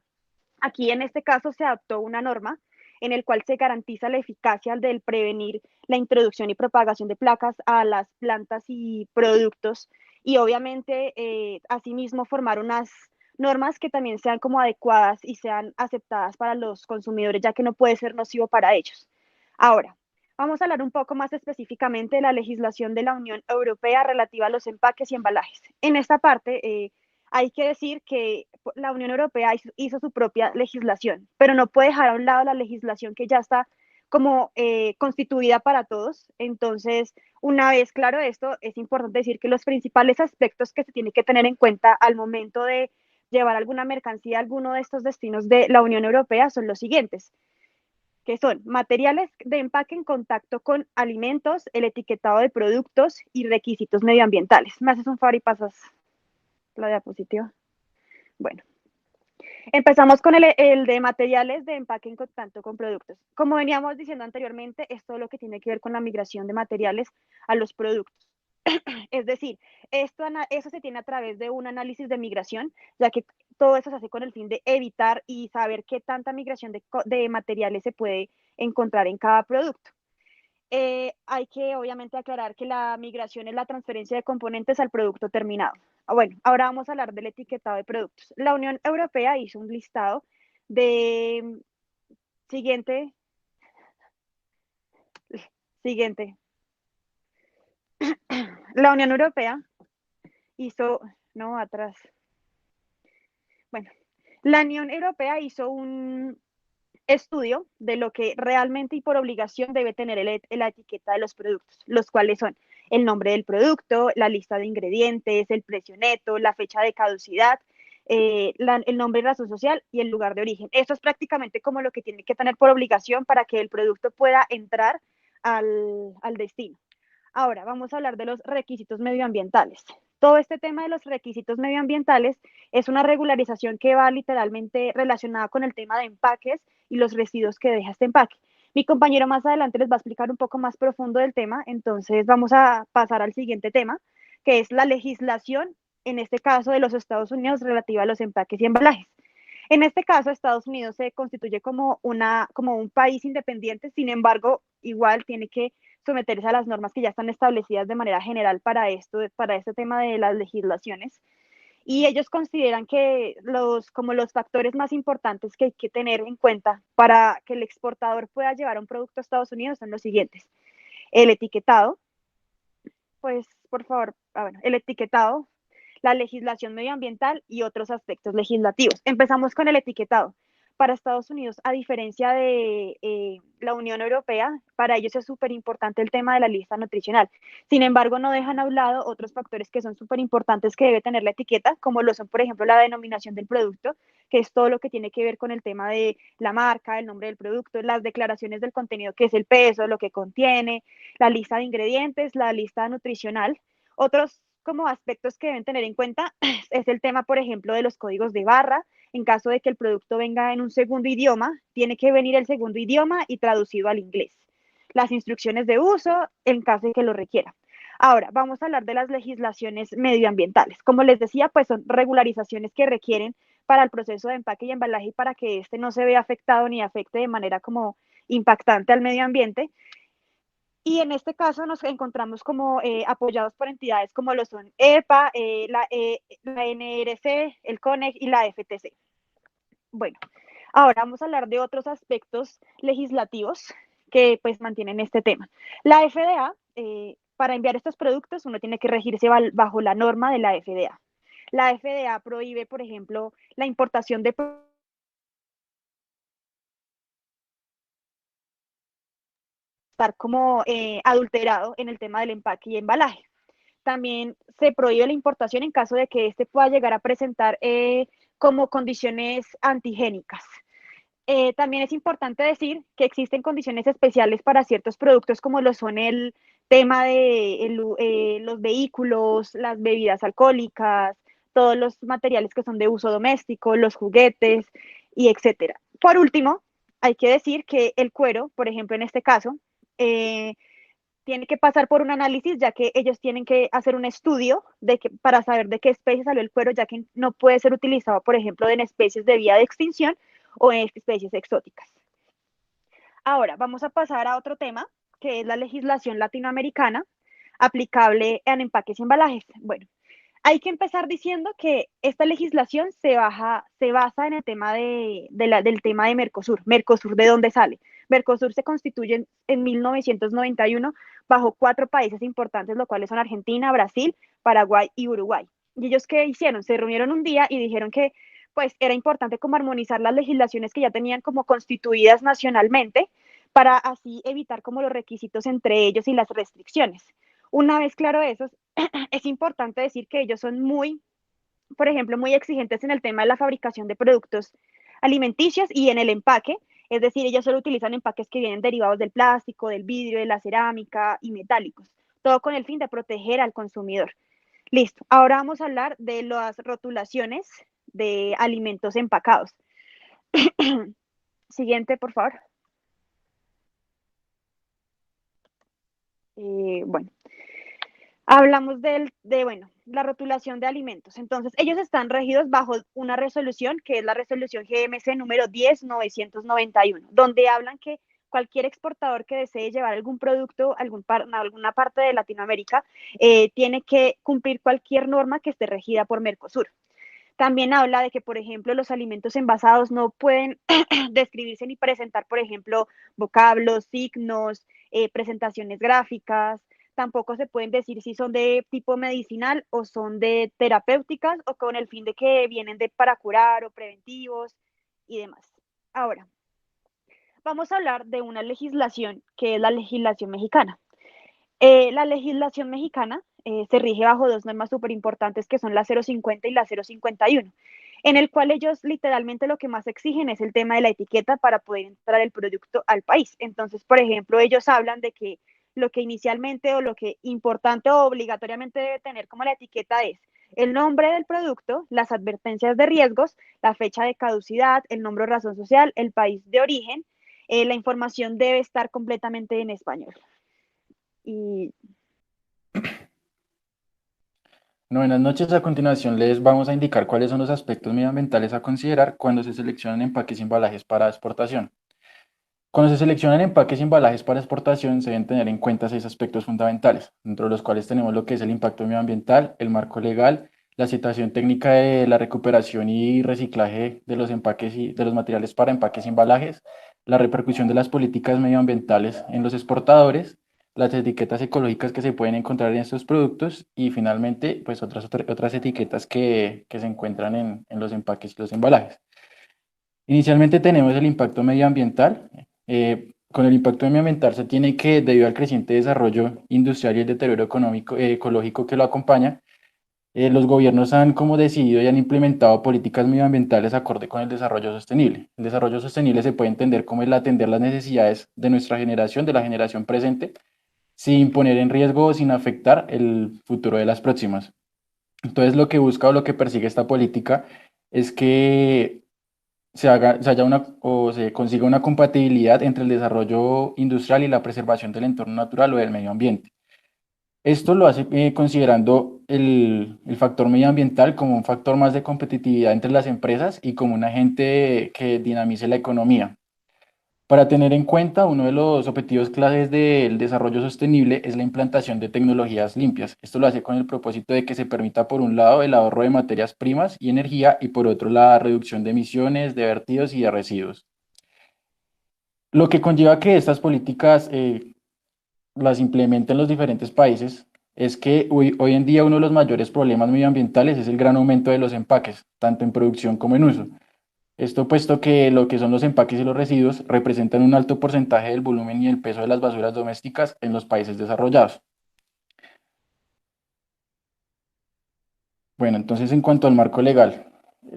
Aquí en este caso se adoptó una norma en el cual se garantiza la eficacia del prevenir la introducción y propagación de placas a las plantas y productos, y obviamente asimismo formar unas normas que también sean como adecuadas y sean aceptadas para los consumidores, ya que no puede ser nocivo para ellos. Ahora, vamos a hablar un poco más específicamente de la legislación de la Unión Europea relativa a los empaques y embalajes. En esta parte, hay que decir que la Unión Europea hizo su propia legislación, pero no puede dejar a un lado la legislación que ya está como constituida para todos. Entonces, una vez claro esto, es importante decir que los principales aspectos que se tienen que tener en cuenta al momento de llevar alguna mercancía a alguno de estos destinos de la Unión Europea son los siguientes, que son materiales de empaque en contacto con alimentos, el etiquetado de productos y requisitos medioambientales. ¿Me haces un favor y pasas la diapositiva? Bueno, empezamos con el de materiales de empaque en contacto con productos. Como veníamos diciendo anteriormente, es todo lo que tiene que ver con la migración de materiales a los productos. Es decir, eso se tiene a través de un análisis de migración, ya que todo eso se hace con el fin de evitar y saber qué tanta migración de materiales se puede encontrar en cada producto. Hay que obviamente aclarar que la migración es la transferencia de componentes al producto terminado. Bueno, ahora vamos a hablar del etiquetado de productos. La Unión Europea hizo un listado de siguiente. La Unión Europea hizo, no, atrás. Bueno, la Unión Europea hizo un estudio de lo que realmente y por obligación debe tener la etiqueta de los productos, los cuales son el nombre del producto, la lista de ingredientes, el precio neto, la fecha de caducidad, el nombre y razón social y el lugar de origen. Esto es prácticamente como lo que tiene que tener por obligación para que el producto pueda entrar al destino. Ahora, vamos a hablar de los requisitos medioambientales. Todo este tema de los requisitos medioambientales es una regularización que va literalmente relacionada con el tema de empaques y los residuos que deja este empaque. Mi compañero más adelante les va a explicar un poco más profundo del tema, entonces vamos a pasar al siguiente tema, que es la legislación, en este caso de los Estados Unidos, relativa a los empaques y embalajes. En este caso, Estados Unidos se constituye como un país independiente, sin embargo, igual tiene que someterse a las normas que ya están establecidas de manera general para este tema de las legislaciones. Y ellos consideran que como los factores más importantes que hay que tener en cuenta para que el exportador pueda llevar un producto a Estados Unidos son los siguientes. El etiquetado, pues por favor, el etiquetado, la legislación medioambiental y otros aspectos legislativos. Empezamos con el etiquetado. Para Estados Unidos, a diferencia de la Unión Europea, para ellos es súper importante el tema de la lista nutricional. Sin embargo, no dejan a un lado otros factores que son súper importantes que debe tener la etiqueta, como lo son, por ejemplo, la denominación del producto, que es todo lo que tiene que ver con el tema de la marca, el nombre del producto, las declaraciones del contenido, que es el peso, lo que contiene, la lista de ingredientes, la lista nutricional. Otros como aspectos que deben tener en cuenta es el tema, por ejemplo, de los códigos de barra. En caso de que el producto venga en un segundo idioma, tiene que venir el segundo idioma y traducido al inglés. Las instrucciones de uso, en caso de que lo requiera. Ahora, vamos a hablar de las legislaciones medioambientales. Como les decía, pues son regularizaciones que requieren para el proceso de empaque y embalaje y para que este no se vea afectado ni afecte de manera como impactante al medio ambiente. Y en este caso nos encontramos como apoyados por entidades como lo son EPA, la NRC, el CONEC y la FTC. Bueno, ahora vamos a hablar de otros aspectos legislativos que pues mantienen este tema. La FDA, para enviar estos productos, uno tiene que regirse bajo la norma de la FDA. La FDA prohíbe, por ejemplo, la importación de estar como adulterado en el tema del empaque y embalaje. También se prohíbe la importación en caso de que este pueda llegar a presentar como condiciones antigénicas. También es importante decir que existen condiciones especiales para ciertos productos como lo son el tema de los vehículos, las bebidas alcohólicas, todos los materiales que son de uso doméstico, los juguetes y etcétera. Por último, hay que decir que el cuero, por ejemplo, en este caso, tiene que pasar por un análisis, ya que ellos tienen que hacer un estudio para saber de qué especie salió el cuero, ya que no puede ser utilizado, por ejemplo, en especies de vía de extinción o en especies exóticas. Ahora, vamos a pasar a otro tema, que es la legislación latinoamericana aplicable en empaques y embalajes. Bueno, hay que empezar diciendo que esta legislación se basa en el tema del tema de Mercosur. Mercosur, ¿de dónde sale? Mercosur se constituye en 1991 bajo 4 países importantes, los cuales son Argentina, Brasil, Paraguay y Uruguay. ¿Y ellos qué hicieron? Se reunieron un día y dijeron que pues era importante como armonizar las legislaciones que ya tenían como constituidas nacionalmente para así evitar como los requisitos entre ellos y las restricciones. Una vez claro eso, es importante decir que ellos son muy, por ejemplo, muy exigentes en el tema de la fabricación de productos alimenticios y en el empaque, es decir, ellos solo utilizan empaques que vienen derivados del plástico, del vidrio, de la cerámica y metálicos, todo con el fin de proteger al consumidor. Listo, ahora vamos a hablar de las rotulaciones de alimentos empacados. Siguiente, por favor. Bueno, hablamos bueno, la rotulación de alimentos. Entonces, ellos están regidos bajo una resolución que es la resolución GMC número 10991, donde hablan que cualquier exportador que desee llevar algún producto a alguna parte de Latinoamérica tiene que cumplir cualquier norma que esté regida por Mercosur. También habla de que, por ejemplo, los alimentos envasados no pueden describirse ni presentar, por ejemplo, vocablos, signos, presentaciones gráficas. Tampoco se pueden decir si son de tipo medicinal o son de terapéuticas o con el fin de que vienen para curar o preventivos y demás. Ahora, vamos a hablar de una legislación que es la legislación mexicana. La legislación mexicana se rige bajo 2 normas súper importantes que son la 050 y la 051, en el cual ellos literalmente lo que más exigen es el tema de la etiqueta para poder entrar el producto al país. Entonces, por ejemplo, ellos hablan de que lo que inicialmente o lo que importante o obligatoriamente debe tener como la etiqueta es el nombre del producto, las advertencias de riesgos, la fecha de caducidad, el nombre o razón social, el país de origen. La información debe estar completamente en español. Y Buenas noches. A continuación les vamos a indicar cuáles son los aspectos medioambientales a considerar cuando se seleccionan empaques y embalajes para exportación. Cuando se seleccionan empaques y embalajes para exportación, se deben tener en cuenta 6 aspectos fundamentales, dentro de los cuales tenemos lo que es el impacto medioambiental, el marco legal, la situación técnica de la recuperación y reciclaje de los empaques y de los materiales para empaques y embalajes, la repercusión de las políticas medioambientales en los exportadores, las etiquetas ecológicas que se pueden encontrar en estos productos y finalmente pues otras etiquetas que se encuentran en los empaques y los embalajes. Inicialmente tenemos el impacto medioambiental. Con el impacto medioambiental se tiene que, debido al creciente desarrollo industrial y el deterioro ecológico que lo acompaña, los gobiernos han como decidido y han implementado políticas medioambientales acorde con el desarrollo sostenible. El desarrollo sostenible se puede entender como el atender las necesidades de nuestra generación, de la generación presente, sin poner en riesgo o sin afectar el futuro de las próximas. Entonces, lo que busca o lo que persigue esta política es que se consiga una compatibilidad entre el desarrollo industrial y la preservación del entorno natural o del medio ambiente. Esto lo hace considerando el factor medioambiental como un factor más de competitividad entre las empresas y como un agente que dinamice la economía. Para tener en cuenta, uno de los objetivos claves del desarrollo sostenible es la implantación de tecnologías limpias. Esto lo hace con el propósito de que se permita, por un lado, el ahorro de materias primas y energía y por otro, la reducción de emisiones, de vertidos y de residuos. Lo que conlleva que estas políticas las implementen los diferentes países es que hoy en día uno de los mayores problemas medioambientales es el gran aumento de los empaques, tanto en producción como en uso. Esto puesto que lo que son los empaques y los residuos representan un alto porcentaje del volumen y el peso de las basuras domésticas en los países desarrollados. Bueno, entonces en cuanto al marco legal,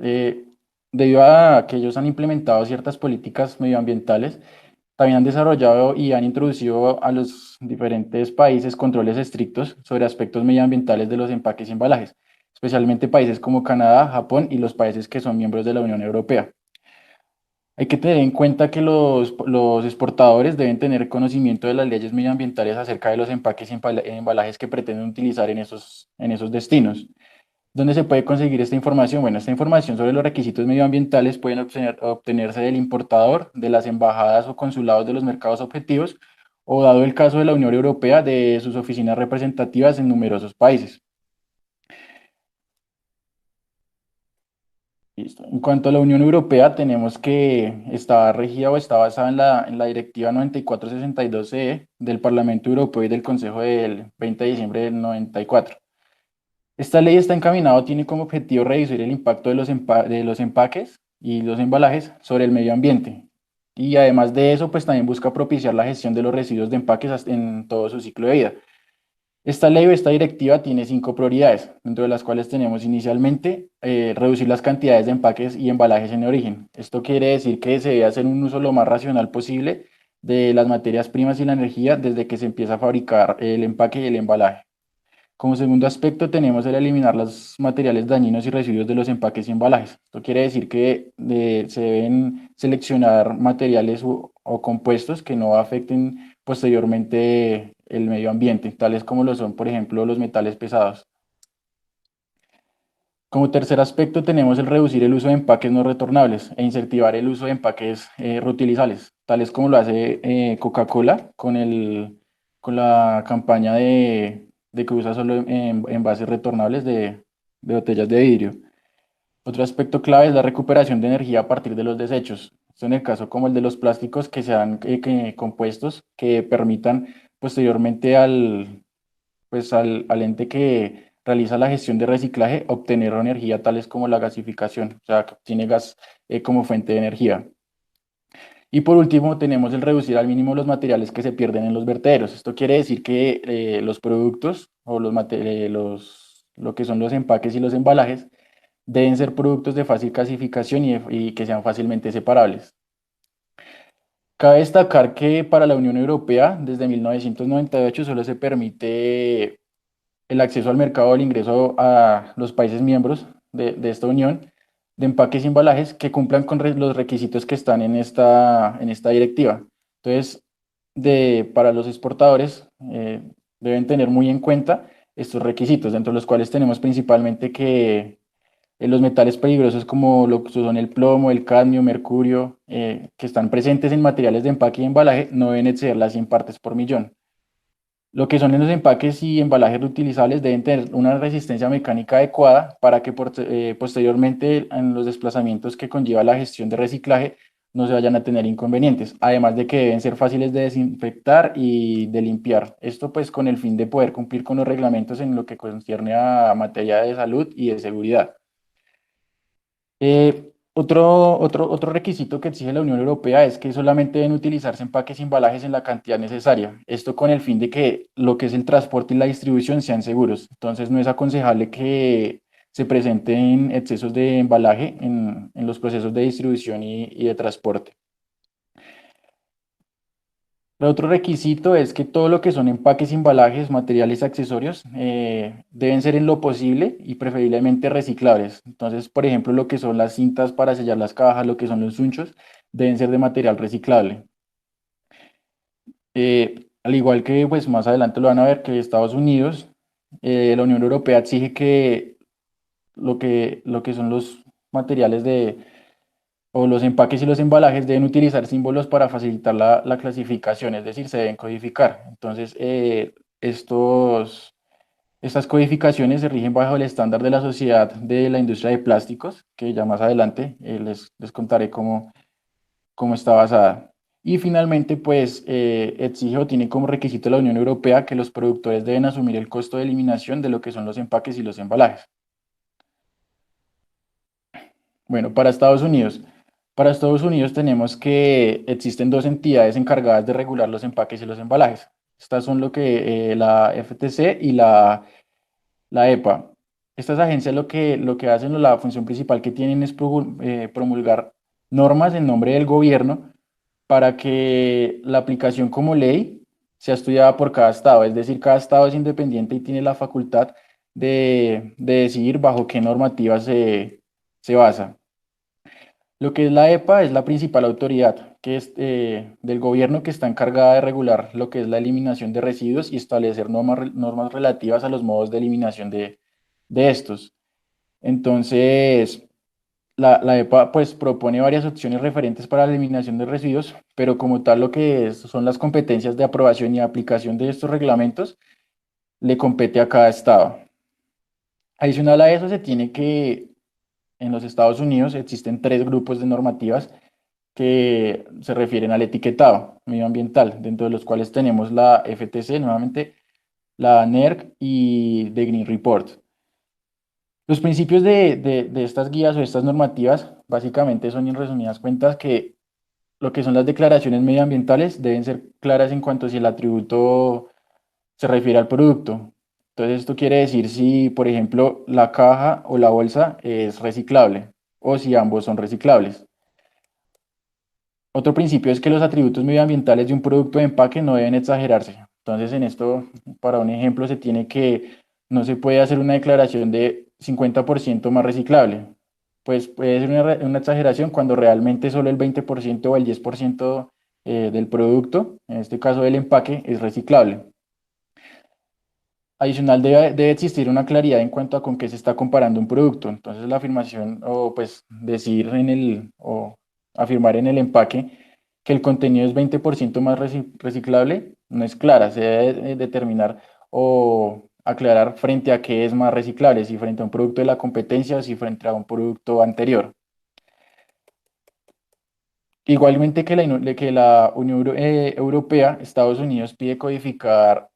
eh, debido a que ellos han implementado ciertas políticas medioambientales, también han desarrollado y han introducido a los diferentes países controles estrictos sobre aspectos medioambientales de los empaques y embalajes, especialmente países como Canadá, Japón y los países que son miembros de la Unión Europea. Hay que tener en cuenta que los exportadores deben tener conocimiento de las leyes medioambientales acerca de los empaques y embalajes que pretenden utilizar en esos destinos. ¿Dónde se puede conseguir esta información? Bueno, esta información sobre los requisitos medioambientales pueden obtenerse del importador, de las embajadas o consulados de los mercados objetivos, o dado el caso de la Unión Europea, de sus oficinas representativas en numerosos países. Listo. En cuanto a la Unión Europea, tenemos que está regida o está basada en la Directiva 94/62/CE del Parlamento Europeo y del Consejo del 20 de diciembre del 94. Esta ley está encaminada, tiene como objetivo reducir el impacto de de los empaques y los embalajes sobre el medio ambiente. Y además de eso, pues también busca propiciar la gestión de los residuos de empaques en todo su ciclo de vida. Esta ley o esta directiva tiene 5 prioridades, dentro de las cuales tenemos inicialmente reducir las cantidades de empaques y embalajes en origen. Esto quiere decir que se debe hacer un uso lo más racional posible de las materias primas y la energía desde que se empieza a fabricar el empaque y el embalaje. Como segundo aspecto tenemos el eliminar los materiales dañinos y residuos de los empaques y embalajes. Esto quiere decir que se deben seleccionar materiales o compuestos que no afecten posteriormente el medio ambiente, tales como lo son, por ejemplo, los metales pesados. Como tercer aspecto tenemos el reducir el uso de empaques no retornables e incentivar el uso de empaques reutilizables, tales como lo hace Coca-Cola con la campaña de que usa solo envases retornables de botellas de vidrio. Otro aspecto clave es la recuperación de energía a partir de los desechos. Esto en el caso como el de los plásticos que sean compuestos que permitan posteriormente al ente que realiza la gestión de reciclaje obtener energía tales como la gasificación, o sea, que tiene gas como fuente de energía. Y por último, tenemos el reducir al mínimo los materiales que se pierden en los vertederos. Esto quiere decir que los productos o lo que son los empaques y los embalajes deben ser productos de fácil clasificación y que sean fácilmente separables. Cabe destacar que para la Unión Europea, desde 1998, solo se permite el acceso al mercado o el ingreso a los países miembros de esta unión de empaques y embalajes que cumplan con los requisitos que están en esta directiva. Entonces, para los exportadores deben tener muy en cuenta estos requisitos, dentro de los cuales tenemos principalmente que los metales peligrosos como lo que son el plomo, el cadmio, mercurio, que están presentes en materiales de empaque y embalaje, no deben exceder las 100 partes por millón. Lo que son en los empaques y embalajes reutilizables deben tener una resistencia mecánica adecuada para que posteriormente en los desplazamientos que conlleva la gestión de reciclaje no se vayan a tener inconvenientes, además de que deben ser fáciles de desinfectar y de limpiar. Esto pues con el fin de poder cumplir con los reglamentos en lo que concierne a materia de salud y de seguridad. Otro requisito que exige la Unión Europea es que solamente deben utilizarse empaques y embalajes en la cantidad necesaria. Esto con el fin de que lo que es el transporte y la distribución sean seguros. Entonces no es aconsejable que se presenten excesos de embalaje en los procesos de distribución y de transporte. El otro requisito es que todo lo que son empaques, embalajes, materiales, accesorios deben ser en lo posible y preferiblemente reciclables. Entonces, por ejemplo, lo que son las cintas para sellar las cajas, lo que son los unchos, deben ser de material reciclable. Al igual que pues más adelante lo van a ver que Estados Unidos, la Unión Europea exige que lo que son los materiales o los empaques y los embalajes deben utilizar símbolos para facilitar la clasificación, es decir, se deben codificar. Entonces, estas codificaciones se rigen bajo el estándar de la Sociedad de la Industria de Plásticos, que ya más adelante les contaré cómo está basada. Y finalmente, pues, exige o tiene como requisito la Unión Europea que los productores deben asumir el costo de eliminación de lo que son los empaques y los embalajes. Bueno, para Estados Unidos. Para Estados Unidos tenemos que existen dos entidades encargadas de regular los empaques y los embalajes. Estas son la FTC y la EPA. Estas agencias lo que hacen o la función principal que tienen es promulgar normas en nombre del gobierno para que la aplicación como ley sea estudiada por cada estado. Es decir, cada estado es independiente y tiene la facultad de decidir bajo qué normativa se basa. Lo que es la EPA es la principal autoridad que es, del gobierno que está encargada de regular lo que es la eliminación de residuos y establecer normas relativas a los modos de eliminación de estos. Entonces, la EPA pues propone varias opciones referentes para la eliminación de residuos, pero como tal lo que son las competencias de aprobación y aplicación de estos reglamentos le compete a cada estado. Adicional a eso se tiene que en los Estados Unidos existen 3 grupos de normativas que se refieren al etiquetado medioambiental, dentro de los cuales tenemos la FTC, nuevamente la NERC y The Green Report. Los principios de estas guías o estas normativas básicamente son, en resumidas cuentas, que lo que son las declaraciones medioambientales deben ser claras en cuanto a si el atributo se refiere al producto. Entonces, esto quiere decir si, por ejemplo, la caja o la bolsa es reciclable o si ambos son reciclables. Otro principio es que los atributos medioambientales de un producto de empaque no deben exagerarse. Entonces, en esto, para un ejemplo, no se puede hacer una declaración de 50% más reciclable. Pues puede ser una exageración cuando realmente solo el 20% o el 10% del producto, en este caso del empaque, es reciclable. Adicional, debe existir una claridad en cuanto a con qué se está comparando un producto. Entonces, la afirmación o pues decir o afirmar en el empaque que el contenido es 20% más reciclable no es clara. Se debe determinar o aclarar frente a qué es más reciclable, si frente a un producto de la competencia o si frente a un producto anterior. Igualmente que la Unión Europea, Estados Unidos pide codificar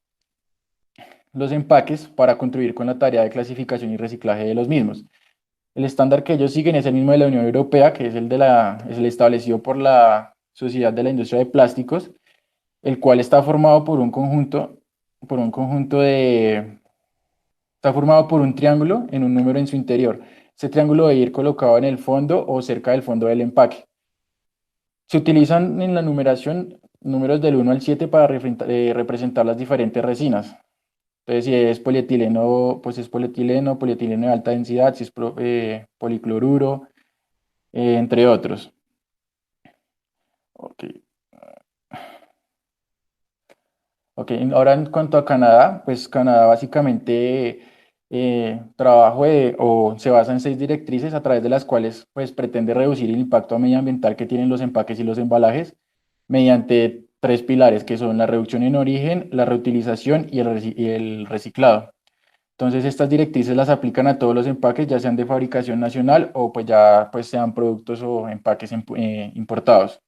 los empaques para contribuir con la tarea de clasificación y reciclaje de los mismos. El estándar que ellos siguen es el mismo de la Unión Europea, que es es el establecido por la Sociedad de la Industria de Plásticos, el cual está formado está formado por un triángulo en un número en su interior. Ese triángulo debe ir colocado en el fondo o cerca del fondo del empaque. Se utilizan en la numeración números del 1 al 7 para representar las diferentes resinas. Entonces, si es polietileno, pues es polietileno, polietileno de alta densidad, si es policloruro, entre otros. Ok. Ok, ahora en cuanto a Canadá, pues Canadá básicamente o se basa en 6 directrices a través de las cuales pues pretende reducir el impacto medioambiental que tienen los empaques y los embalajes mediante 3 pilares que son la reducción en origen, la reutilización y el reciclado. Entonces estas directrices las aplican a todos los empaques, ya sean de fabricación nacional o pues ya pues sean productos o empaques importados.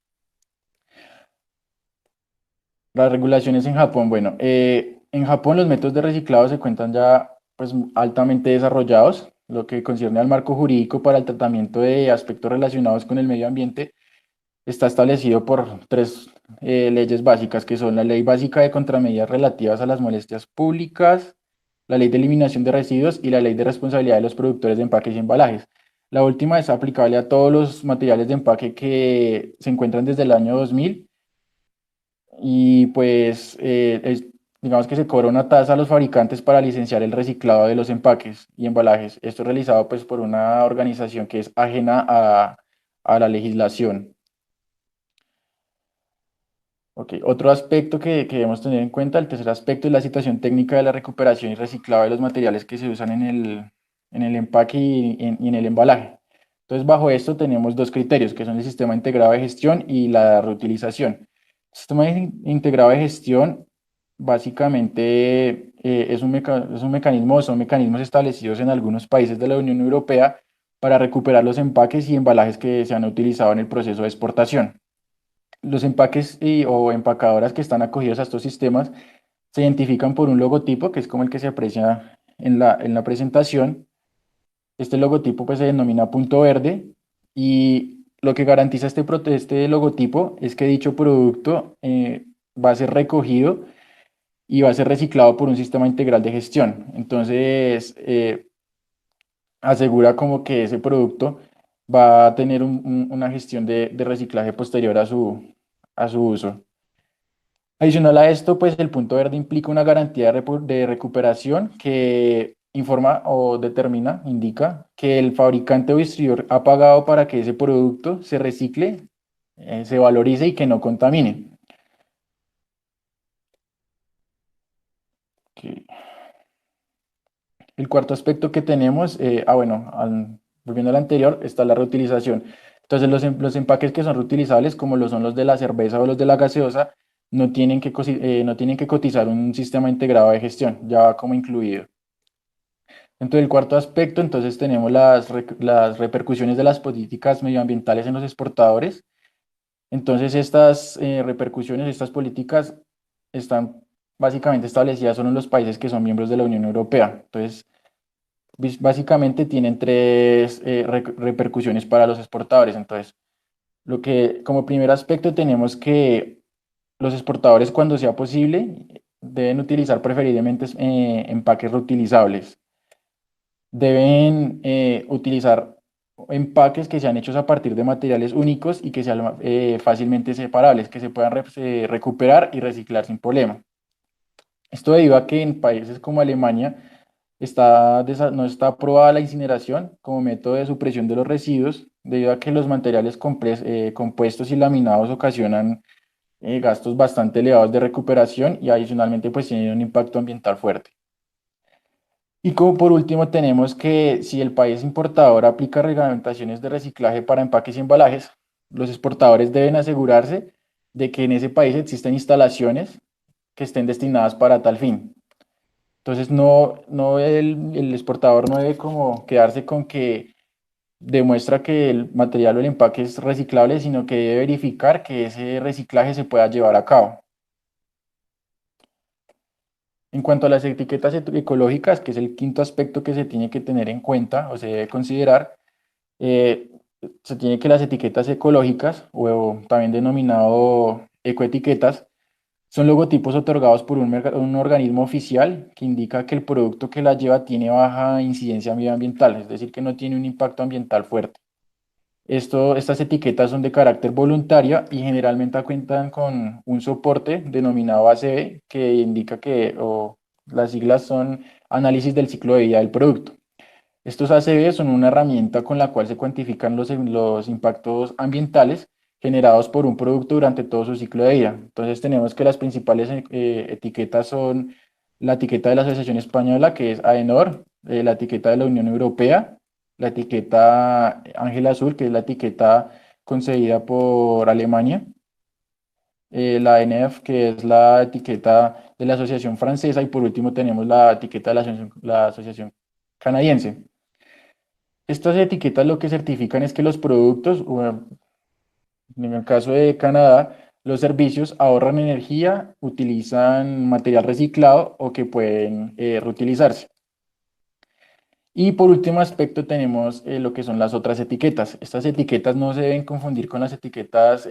Las regulaciones en Japón, bueno, en Japón los métodos de reciclado se encuentran ya pues altamente desarrollados. Lo que concierne al marco jurídico para el tratamiento de aspectos relacionados con el medio ambiente está establecido por 3 leyes básicas, que son la Ley Básica de Contramedidas Relativas a las Molestias Públicas, la Ley de Eliminación de Residuos y la Ley de Responsabilidad de los Productores de Empaques y Embalajes. La última es aplicable a todos los materiales de empaque que se encuentran desde el año 2000 y pues digamos que se cobra una tasa a los fabricantes para licenciar el reciclado de los empaques y embalajes. Esto es realizado pues por una organización que es ajena a la legislación. Ok, otro aspecto que debemos tener en cuenta, el tercer aspecto, es la situación técnica de la recuperación y reciclado de los materiales que se usan en el empaque y en el embalaje. Entonces, bajo esto tenemos 2 criterios, que son el sistema integrado de gestión y la reutilización. El sistema integrado de gestión básicamente es un mecanismo, son mecanismos establecidos en algunos países de la Unión Europea para recuperar los empaques y embalajes que se han utilizado en el proceso de exportación. Los empaques o empacadoras que están acogidos a estos sistemas se identifican por un logotipo, que es como el que se aprecia en la presentación. Este logotipo pues, se denomina punto verde y lo que garantiza este logotipo es que dicho producto va a ser recogido y va a ser reciclado por un sistema integral de gestión. Entonces, asegura como que ese producto va a tener una gestión de reciclaje posterior a su uso. Adicional a esto, pues el punto verde implica una garantía de recuperación que informa o determina, indica que el fabricante o distribuidor ha pagado para que ese producto se recicle, se valorice y que no contamine. Ok. El cuarto aspecto que tenemos, bueno, volviendo al anterior, está la reutilización. Entonces, los empaques que son reutilizables, como lo son los de la cerveza o los de la gaseosa, no tienen que cotizar un sistema integrado de gestión, ya va como incluido. Dentro del cuarto aspecto, entonces tenemos las repercusiones de las políticas medioambientales en los exportadores. Entonces, estas repercusiones, estas políticas están básicamente establecidas solo en los países que son miembros de la Unión Europea. Entonces, básicamente tienen tres repercusiones para los exportadores. Entonces, como primer aspecto tenemos que los exportadores, cuando sea posible, deben utilizar preferiblemente empaques reutilizables. Deben utilizar empaques que sean hechos a partir de materiales únicos y que sean fácilmente separables, que se puedan recuperar y reciclar sin problema. Esto debido a que en países como Alemania no está aprobada la incineración como método de supresión de los residuos, debido a que los materiales compuestos y laminados ocasionan gastos bastante elevados de recuperación y adicionalmente pues tienen un impacto ambiental fuerte. Y como por último tenemos que si el país importador aplica reglamentaciones de reciclaje para empaques y embalajes, los exportadores deben asegurarse de que en ese país existen instalaciones que estén destinadas para tal fin. Entonces el exportador no debe como quedarse con que demuestra que el material o el empaque es reciclable, sino que debe verificar que ese reciclaje se pueda llevar a cabo. En cuanto a las etiquetas ecológicas, que es el quinto aspecto que se tiene que tener en cuenta o se debe considerar, eh, se tiene que las etiquetas ecológicas, o también denominado ecoetiquetas, son logotipos otorgados por un organismo oficial que indica que el producto que la lleva tiene baja incidencia medioambiental, es decir, que no tiene un impacto ambiental fuerte. Estas etiquetas son de carácter voluntario y generalmente cuentan con un soporte denominado ACV que indica o las siglas son análisis del ciclo de vida del producto. Estos ACV son una herramienta con la cual se cuantifican los impactos ambientales generados por un producto durante todo su ciclo de vida. Entonces tenemos que las principales etiquetas son la etiqueta de la Asociación Española, que es AENOR, la etiqueta de la Unión Europea, la etiqueta Ángel Azul, que es la etiqueta concedida por Alemania, la NF, que es la etiqueta de la Asociación Francesa, y por último tenemos la etiqueta de la Asociación Canadiense. Estas etiquetas lo que certifican es que los productos, o en el caso de Canadá, los servicios ahorran energía, utilizan material reciclado o que pueden reutilizarse. Y por último aspecto tenemos lo que son las otras etiquetas. Estas etiquetas no se deben confundir con las etiquetas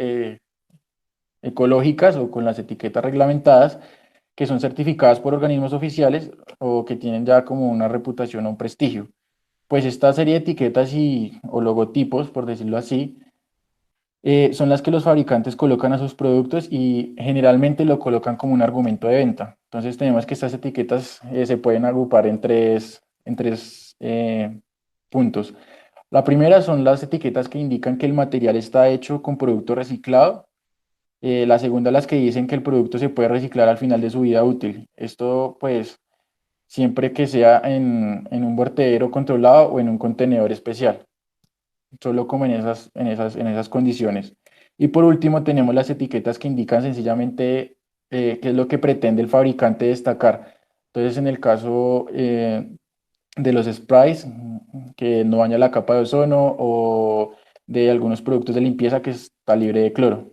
ecológicas o con las etiquetas reglamentadas, que son certificadas por organismos oficiales o que tienen ya como una reputación o un prestigio. Pues esta serie de etiquetas o logotipos, por decirlo así, son las que los fabricantes colocan a sus productos y generalmente lo colocan como un argumento de venta. Entonces tenemos que estas etiquetas se pueden agrupar en tres puntos. La primera son las etiquetas que indican que el material está hecho con producto reciclado. La segunda, las que dicen que el producto se puede reciclar al final de su vida útil. Esto pues siempre que sea en un vertedero controlado o en un contenedor especial, solo como en esas condiciones. Y por último tenemos las etiquetas que indican sencillamente qué es lo que pretende el fabricante destacar. Entonces en el caso de los sprays, que no daña la capa de ozono, o de algunos productos de limpieza que está libre de cloro.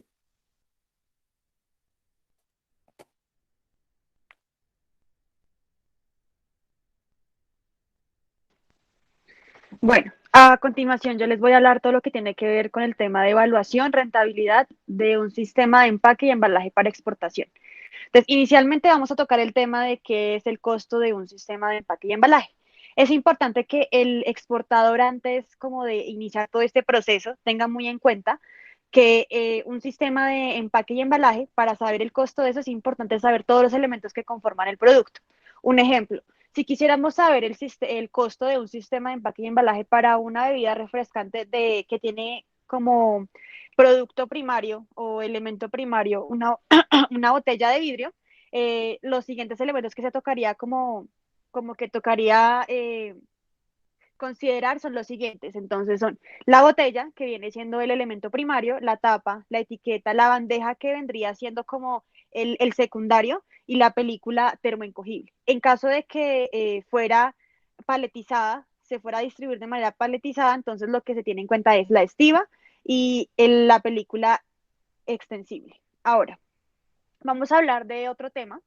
Bueno, a continuación yo les voy a hablar todo lo que tiene que ver con el tema de evaluación, rentabilidad de un sistema de empaque y embalaje para exportación. Entonces, inicialmente vamos a tocar el tema de qué es el costo de un sistema de empaque y embalaje. Es importante que el exportador, antes como de iniciar todo este proceso, tenga muy en cuenta que un sistema de empaque y embalaje, para saber el costo de eso, es importante saber todos los elementos que conforman el producto. Un ejemplo, si quisiéramos saber el costo de un sistema de empaque y embalaje para una bebida refrescante que tiene como producto primario o elemento primario una botella de vidrio, los siguientes elementos que se tocaría como como que tocaría considerar son los siguientes. Entonces son la botella, que viene siendo el elemento primario, la tapa, la etiqueta, la bandeja, que vendría siendo como el secundario, y la película termoencogible. En caso de que fuera paletizada, se fuera a distribuir de manera paletizada, entonces lo que se tiene en cuenta es la estiva y la película extensible. Ahora, vamos a hablar de otro tema,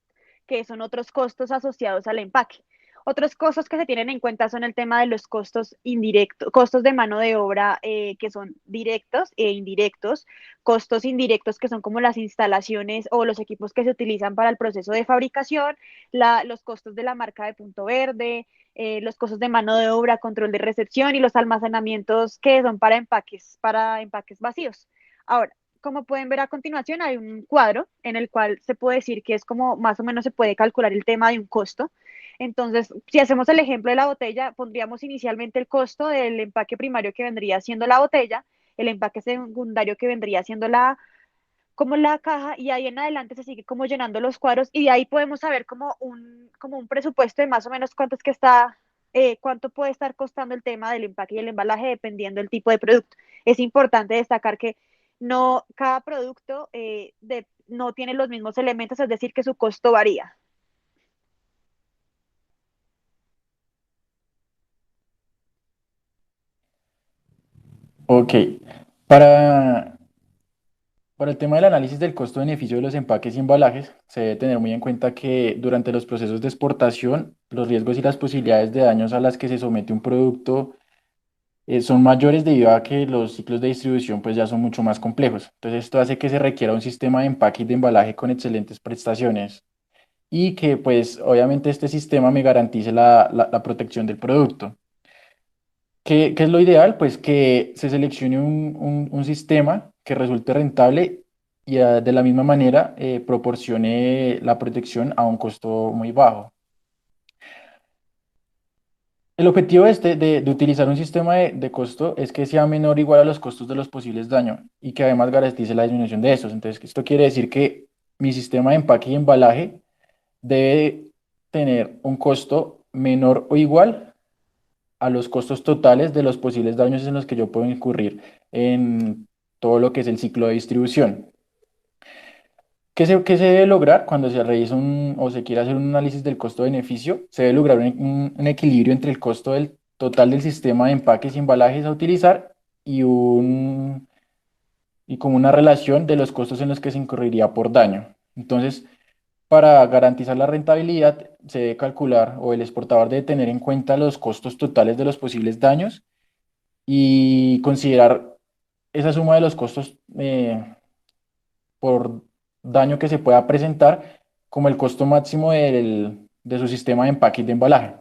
que son otros costos asociados al empaque. Otros costos que se tienen en cuenta son el tema de los costos indirectos, costos de mano de obra que son directos e indirectos, costos indirectos que son como las instalaciones o los equipos que se utilizan para el proceso de fabricación, los costos de la marca de punto verde, los costos de mano de obra, control de recepción y los almacenamientos que son para empaques vacíos. Ahora, como pueden ver a continuación, hay un cuadro en el cual se puede decir que es como más o menos se puede calcular el tema de un costo. Entonces, si hacemos el ejemplo de la botella, pondríamos inicialmente el costo del empaque primario, que vendría siendo la botella, el empaque secundario, que vendría siendo como la caja, y ahí en adelante se sigue como llenando los cuadros, y de ahí podemos saber como un presupuesto de más o menos cuánto es que está, cuánto puede estar costando el tema del empaque y el embalaje dependiendo del tipo de producto. Es importante destacar que no cada producto no tiene los mismos elementos, es decir, que su costo varía. Ok, para, para el tema del análisis del costo-beneficio de los empaques y embalajes, se debe tener muy en cuenta que durante los procesos de exportación, los riesgos y las posibilidades de daños a las que se somete un producto son mayores debido a que los ciclos de distribución pues ya son mucho más complejos. Entonces esto hace que se requiera un sistema de empaque y de embalaje con excelentes prestaciones y que pues obviamente este sistema me garantice la protección del producto. ¿Qué es lo ideal? Pues que se seleccione un sistema que resulte rentable y de la misma manera proporcione la protección a un costo muy bajo. El objetivo de utilizar un sistema de costo es que sea menor o igual a los costos de los posibles daños y que además garantice la disminución de estos. Entonces, esto quiere decir que mi sistema de empaque y embalaje debe tener un costo menor o igual a los costos totales de los posibles daños en los que yo puedo incurrir en todo lo que es el ciclo de distribución. ¿Qué se debe lograr cuando se realiza o se quiere hacer un análisis del costo-beneficio? Se debe lograr un equilibrio entre el costo del total del sistema de empaques y embalajes a utilizar y, y como una relación de los costos en los que se incurriría por daño. Entonces, para garantizar la rentabilidad, se debe calcular o el exportador debe tener en cuenta los costos totales de los posibles daños y considerar esa suma de los costos por daño que se pueda presentar como el costo máximo de su sistema de empaque y de embalaje.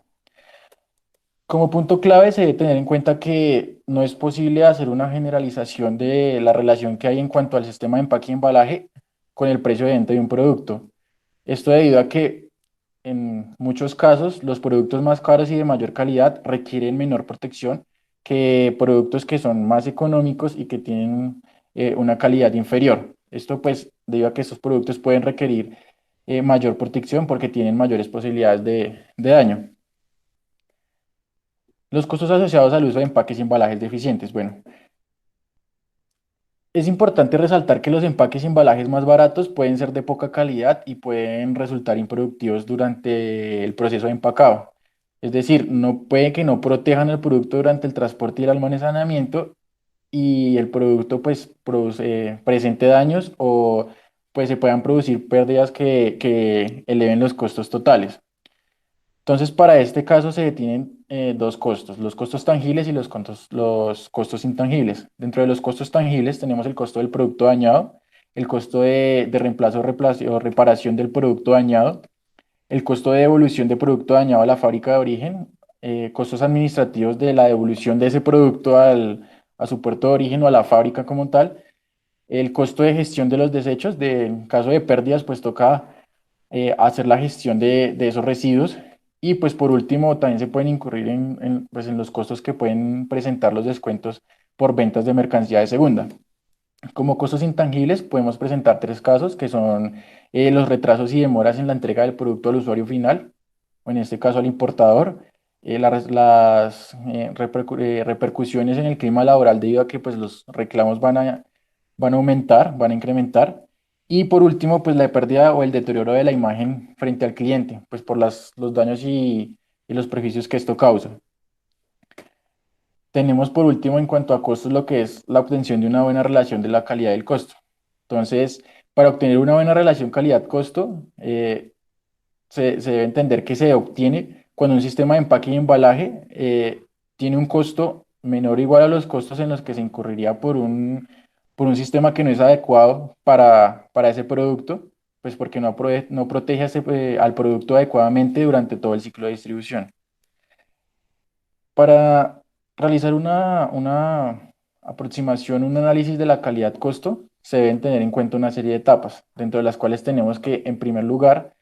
Como punto clave se debe tener en cuenta que no es posible hacer una generalización de la relación que hay en cuanto al sistema de empaque y embalaje con el precio de venta de un producto. Esto debido a que en muchos casos los productos más caros y de mayor calidad requieren menor protección que productos que son más económicos y que tienen una calidad inferior. Esto pues debido a que estos productos pueden requerir mayor protección porque tienen mayores posibilidades de daño. Los costos asociados al uso de empaques y embalajes deficientes. Bueno, es importante resaltar que los empaques y embalajes más baratos pueden ser de poca calidad y pueden resultar improductivos durante el proceso de empacado. Es decir, no puede que no protejan el producto durante el transporte y el almacenamiento y el producto pues presente daños o pues se puedan producir pérdidas que eleven los costos totales. Entonces, para este caso se definen dos costos, los costos tangibles y los costos intangibles. Dentro de los costos tangibles tenemos el costo del producto dañado, el costo de reemplazo o reparación del producto dañado, el costo de devolución de producto dañado a la fábrica de origen, costos administrativos de la devolución de ese producto a su puerto de origen o a la fábrica como tal, el costo de gestión de los desechos, en caso de pérdidas, pues toca hacer la gestión de esos residuos. Y pues por último, también se pueden incurrir pues, en los costos que pueden presentar los descuentos por ventas de mercancía de segunda. Como costos intangibles podemos presentar tres casos que son los retrasos y demoras en la entrega del producto al usuario final, o en este caso al importador, las repercusiones en el clima laboral debido a que pues, los reclamos van a aumentar, van a incrementar. Y por último, pues la pérdida o el deterioro de la imagen frente al cliente, pues por los daños y los perjuicios que esto causa. Tenemos por último en cuanto a costos lo que es la obtención de una buena relación de la calidad del costo. Entonces, para obtener una buena relación calidad-costo, se debe entender que se obtiene cuando un sistema de empaque y embalaje tiene un costo menor o igual a los costos en los que se incurriría por un sistema que no es adecuado para ese producto, pues porque no protege al producto adecuadamente durante todo el ciclo de distribución. Para realizar una aproximación, un análisis de la calidad-costo, se deben tener en cuenta una serie de etapas, dentro de las cuales tenemos que, en primer lugar,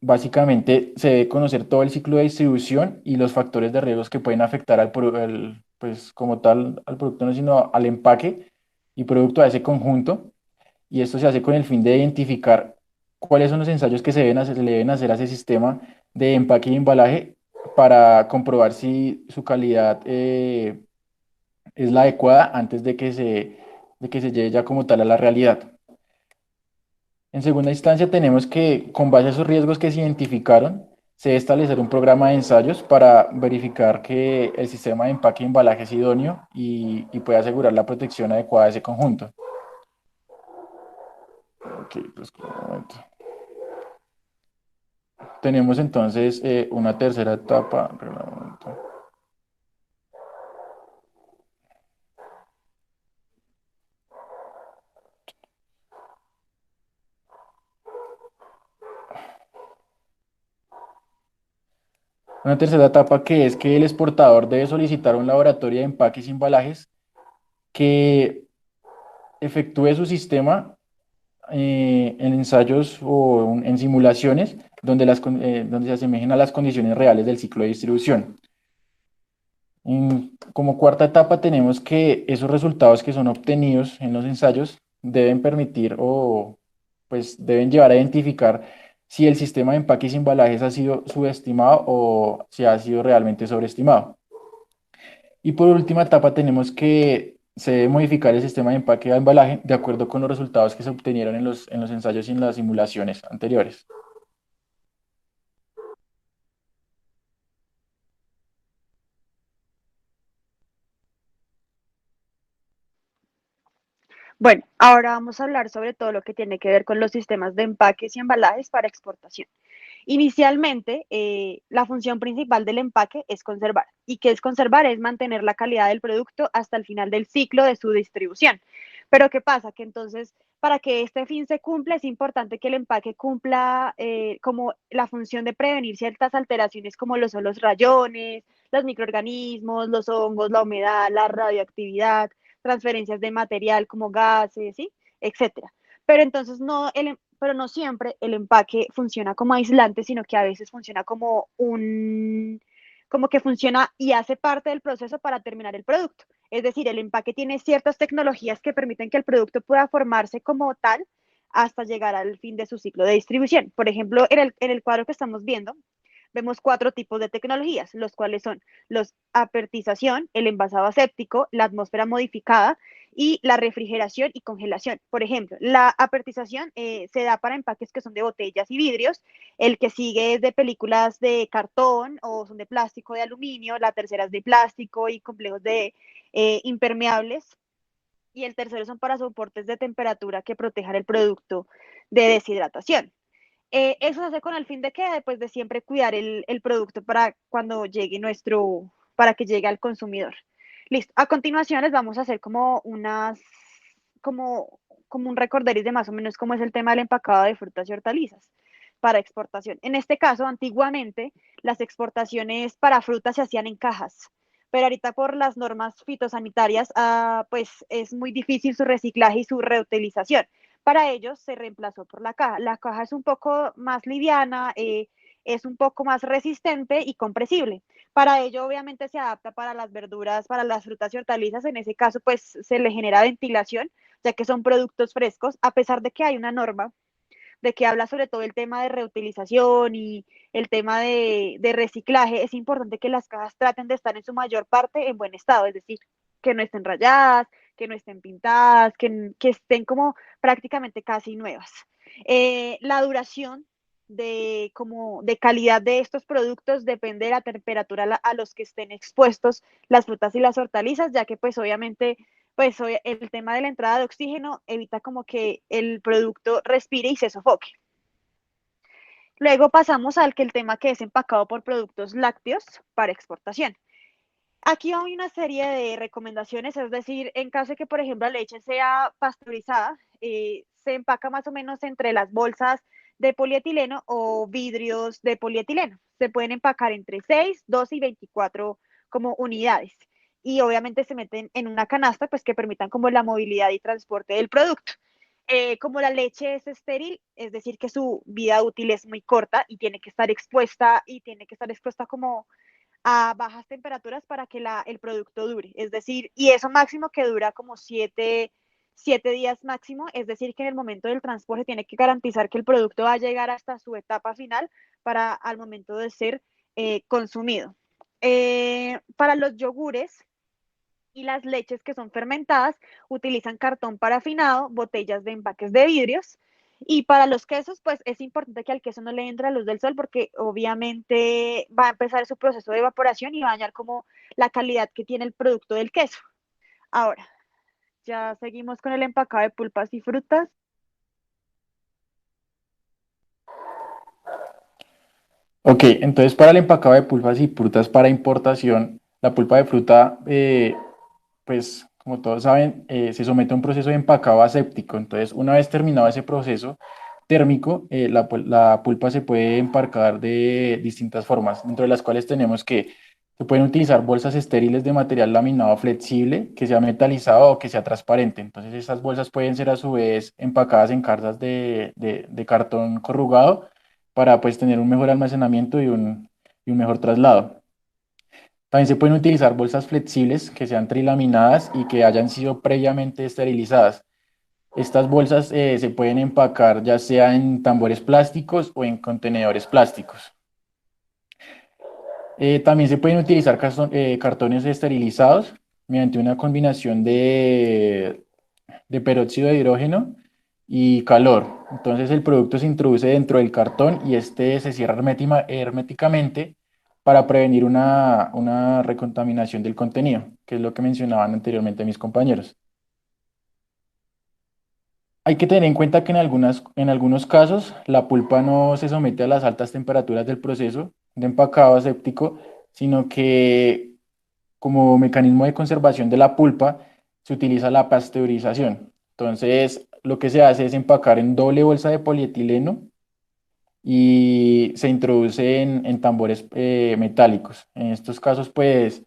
básicamente se debe conocer todo el ciclo de distribución y los factores de riesgos que pueden afectar pues como tal al producto, no sino al empaque y producto a ese conjunto. Y esto se hace con el fin de identificar cuáles son los ensayos que se le deben hacer a ese sistema de empaque y embalaje para comprobar si su calidad es la adecuada antes de que se llegue ya como tal a la realidad. En segunda instancia, tenemos que, con base a esos riesgos que se identificaron, se debe establecer un programa de ensayos para verificar que el sistema de empaque y embalaje es idóneo y puede asegurar la protección adecuada de ese conjunto. Ok, pues un momento. Tenemos entonces una tercera etapa. Una tercera etapa que es que el exportador debe solicitar a un laboratorio de empaques y embalajes que efectúe su sistema en ensayos o en simulaciones donde se asemejen a las condiciones reales del ciclo de distribución. Como cuarta etapa tenemos que esos resultados que son obtenidos en los ensayos deben permitir o pues deben llevar a identificar si el sistema de empaques y embalajes ha sido subestimado o si ha sido realmente sobreestimado. Y por última etapa tenemos que se debe modificar el sistema de empaque y embalaje de acuerdo con los resultados que se obtenieron en los ensayos y en las simulaciones anteriores. Bueno, ahora vamos a hablar sobre todo lo que tiene que ver con los sistemas de empaques y embalajes para exportación. Inicialmente, la función principal del empaque es conservar. ¿Y qué es conservar? Es mantener la calidad del producto hasta el final del ciclo de su distribución. Pero ¿qué pasa? Que entonces, para que este fin se cumpla, es importante que el empaque cumpla como la función de prevenir ciertas alteraciones como lo son los rayones, los microorganismos, los hongos, la humedad, la radioactividad, transferencias de material como gases, ¿sí? Etcétera. Pero entonces pero no siempre el empaque funciona como aislante, sino que a veces funciona como que funciona y hace parte del proceso para terminar el producto. Es decir, el empaque tiene ciertas tecnologías que permiten que el producto pueda formarse como tal hasta llegar al fin de su ciclo de distribución. Por ejemplo, en el cuadro que estamos viendo, vemos 4 tipos de tecnologías, los cuales son los apertización, el envasado aséptico, la atmósfera modificada y la refrigeración y congelación. Por ejemplo, la apertización se da para empaques que son de botellas y vidrios, el que sigue es de películas de cartón o son de plástico, de aluminio, la tercera es de plástico y complejos de impermeables y el tercero son para soportes de temperatura que protejan el producto de deshidratación. Eso se hace con el fin de que, pues, de siempre cuidar el producto para cuando llegue para que llegue al consumidor. Listo. A continuación les vamos a hacer como, como un recorderis de más o menos cómo es el tema del empacado de frutas y hortalizas para exportación. En este caso, antiguamente, las exportaciones para frutas se hacían en cajas, pero ahorita por las normas fitosanitarias, pues es muy difícil su reciclaje y su reutilización. Para ellos se reemplazó por la caja. La caja es un poco más liviana, es un poco más resistente y compresible. Para ello, obviamente, se adapta para las verduras, para las frutas y hortalizas. En ese caso, pues se le genera ventilación, ya que son productos frescos, a pesar de que hay una norma de que habla sobre todo el tema de reutilización y el tema de reciclaje, es importante que las cajas traten de estar en su mayor parte en buen estado, es decir, que no estén rayadas, que no estén pintadas, que estén como prácticamente casi nuevas. La duración de calidad de estos productos depende de la temperatura a los que estén expuestos las frutas y las hortalizas, ya que pues obviamente pues el tema de la entrada de oxígeno evita como que el producto respire y se sofoque. Luego pasamos al que el tema que es empacado por productos lácteos para exportación. Aquí hay una serie de recomendaciones, es decir, en caso de que, por ejemplo, la leche sea pasteurizada, se empaca más o menos entre las bolsas de polietileno o vidrios de polietileno. Se pueden empacar entre 6, 12 y 24 como unidades. Y obviamente se meten en una canasta, pues que permitan como la movilidad y transporte del producto. Como la leche es estéril, es decir, que su vida útil es muy corta y tiene que estar expuesta como a bajas temperaturas para que el producto dure. Es decir, y eso máximo que dura como 7 días máximo, es decir, que en el momento del transporte tiene que garantizar que el producto va a llegar hasta su etapa final para al momento de ser consumido. Para los yogures y las leches que son fermentadas, utilizan cartón parafinado, botellas de empaques de vidrios. Y para los quesos, pues es importante que al queso no le entre la luz del sol porque obviamente va a empezar su proceso de evaporación y va a dañar como la calidad que tiene el producto del queso. Ahora, ya seguimos con el empacado de pulpas y frutas. Ok, entonces para el empacado de pulpas y frutas para importación, la pulpa de fruta, pues como todos saben, se somete a un proceso de empacado aséptico. Entonces, una vez terminado ese proceso térmico, la pulpa se puede empacar de distintas formas, dentro de las cuales tenemos que se pueden utilizar bolsas estériles de material laminado flexible, que sea metalizado o que sea transparente. Entonces, estas bolsas pueden ser a su vez empacadas en cartas de cartón corrugado para pues tener un mejor almacenamiento y un mejor traslado. También se pueden utilizar bolsas flexibles que sean trilaminadas y que hayan sido previamente esterilizadas. Estas bolsas se pueden empacar ya sea en tambores plásticos o en contenedores plásticos. También se pueden utilizar cartones esterilizados mediante una combinación de peróxido de hidrógeno y calor. Entonces el producto se introduce dentro del cartón y este se cierra herméticamente para prevenir una recontaminación del contenido, que es lo que mencionaban anteriormente mis compañeros. Hay que tener en cuenta que en algunos casos la pulpa no se somete a las altas temperaturas del proceso de empacado aséptico, sino que como mecanismo de conservación de la pulpa se utiliza la pasteurización. Entonces, lo que se hace es empacar en doble bolsa de polietileno y se introduce en tambores metálicos. En estos casos, pues,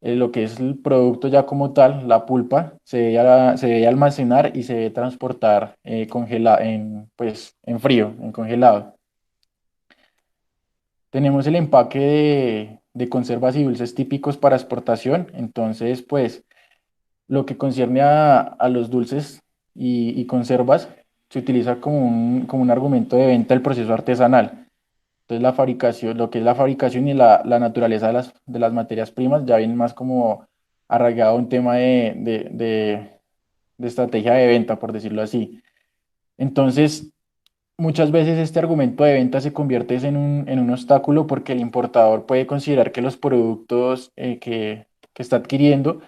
lo que es el producto ya como tal, la pulpa, se debe almacenar y se debe transportar pues, en frío, en congelado. Tenemos el empaque de conservas y dulces típicos para exportación. Entonces, pues, lo que concierne a los dulces y conservas, se utiliza como un argumento de venta del proceso artesanal. Entonces la fabricación, lo que es la fabricación y la naturaleza de las materias primas ya viene más como arraigado a un tema de estrategia de venta, por decirlo así. Entonces, muchas veces este argumento de venta se convierte en un obstáculo porque el importador puede considerar que los productos que está adquiriendo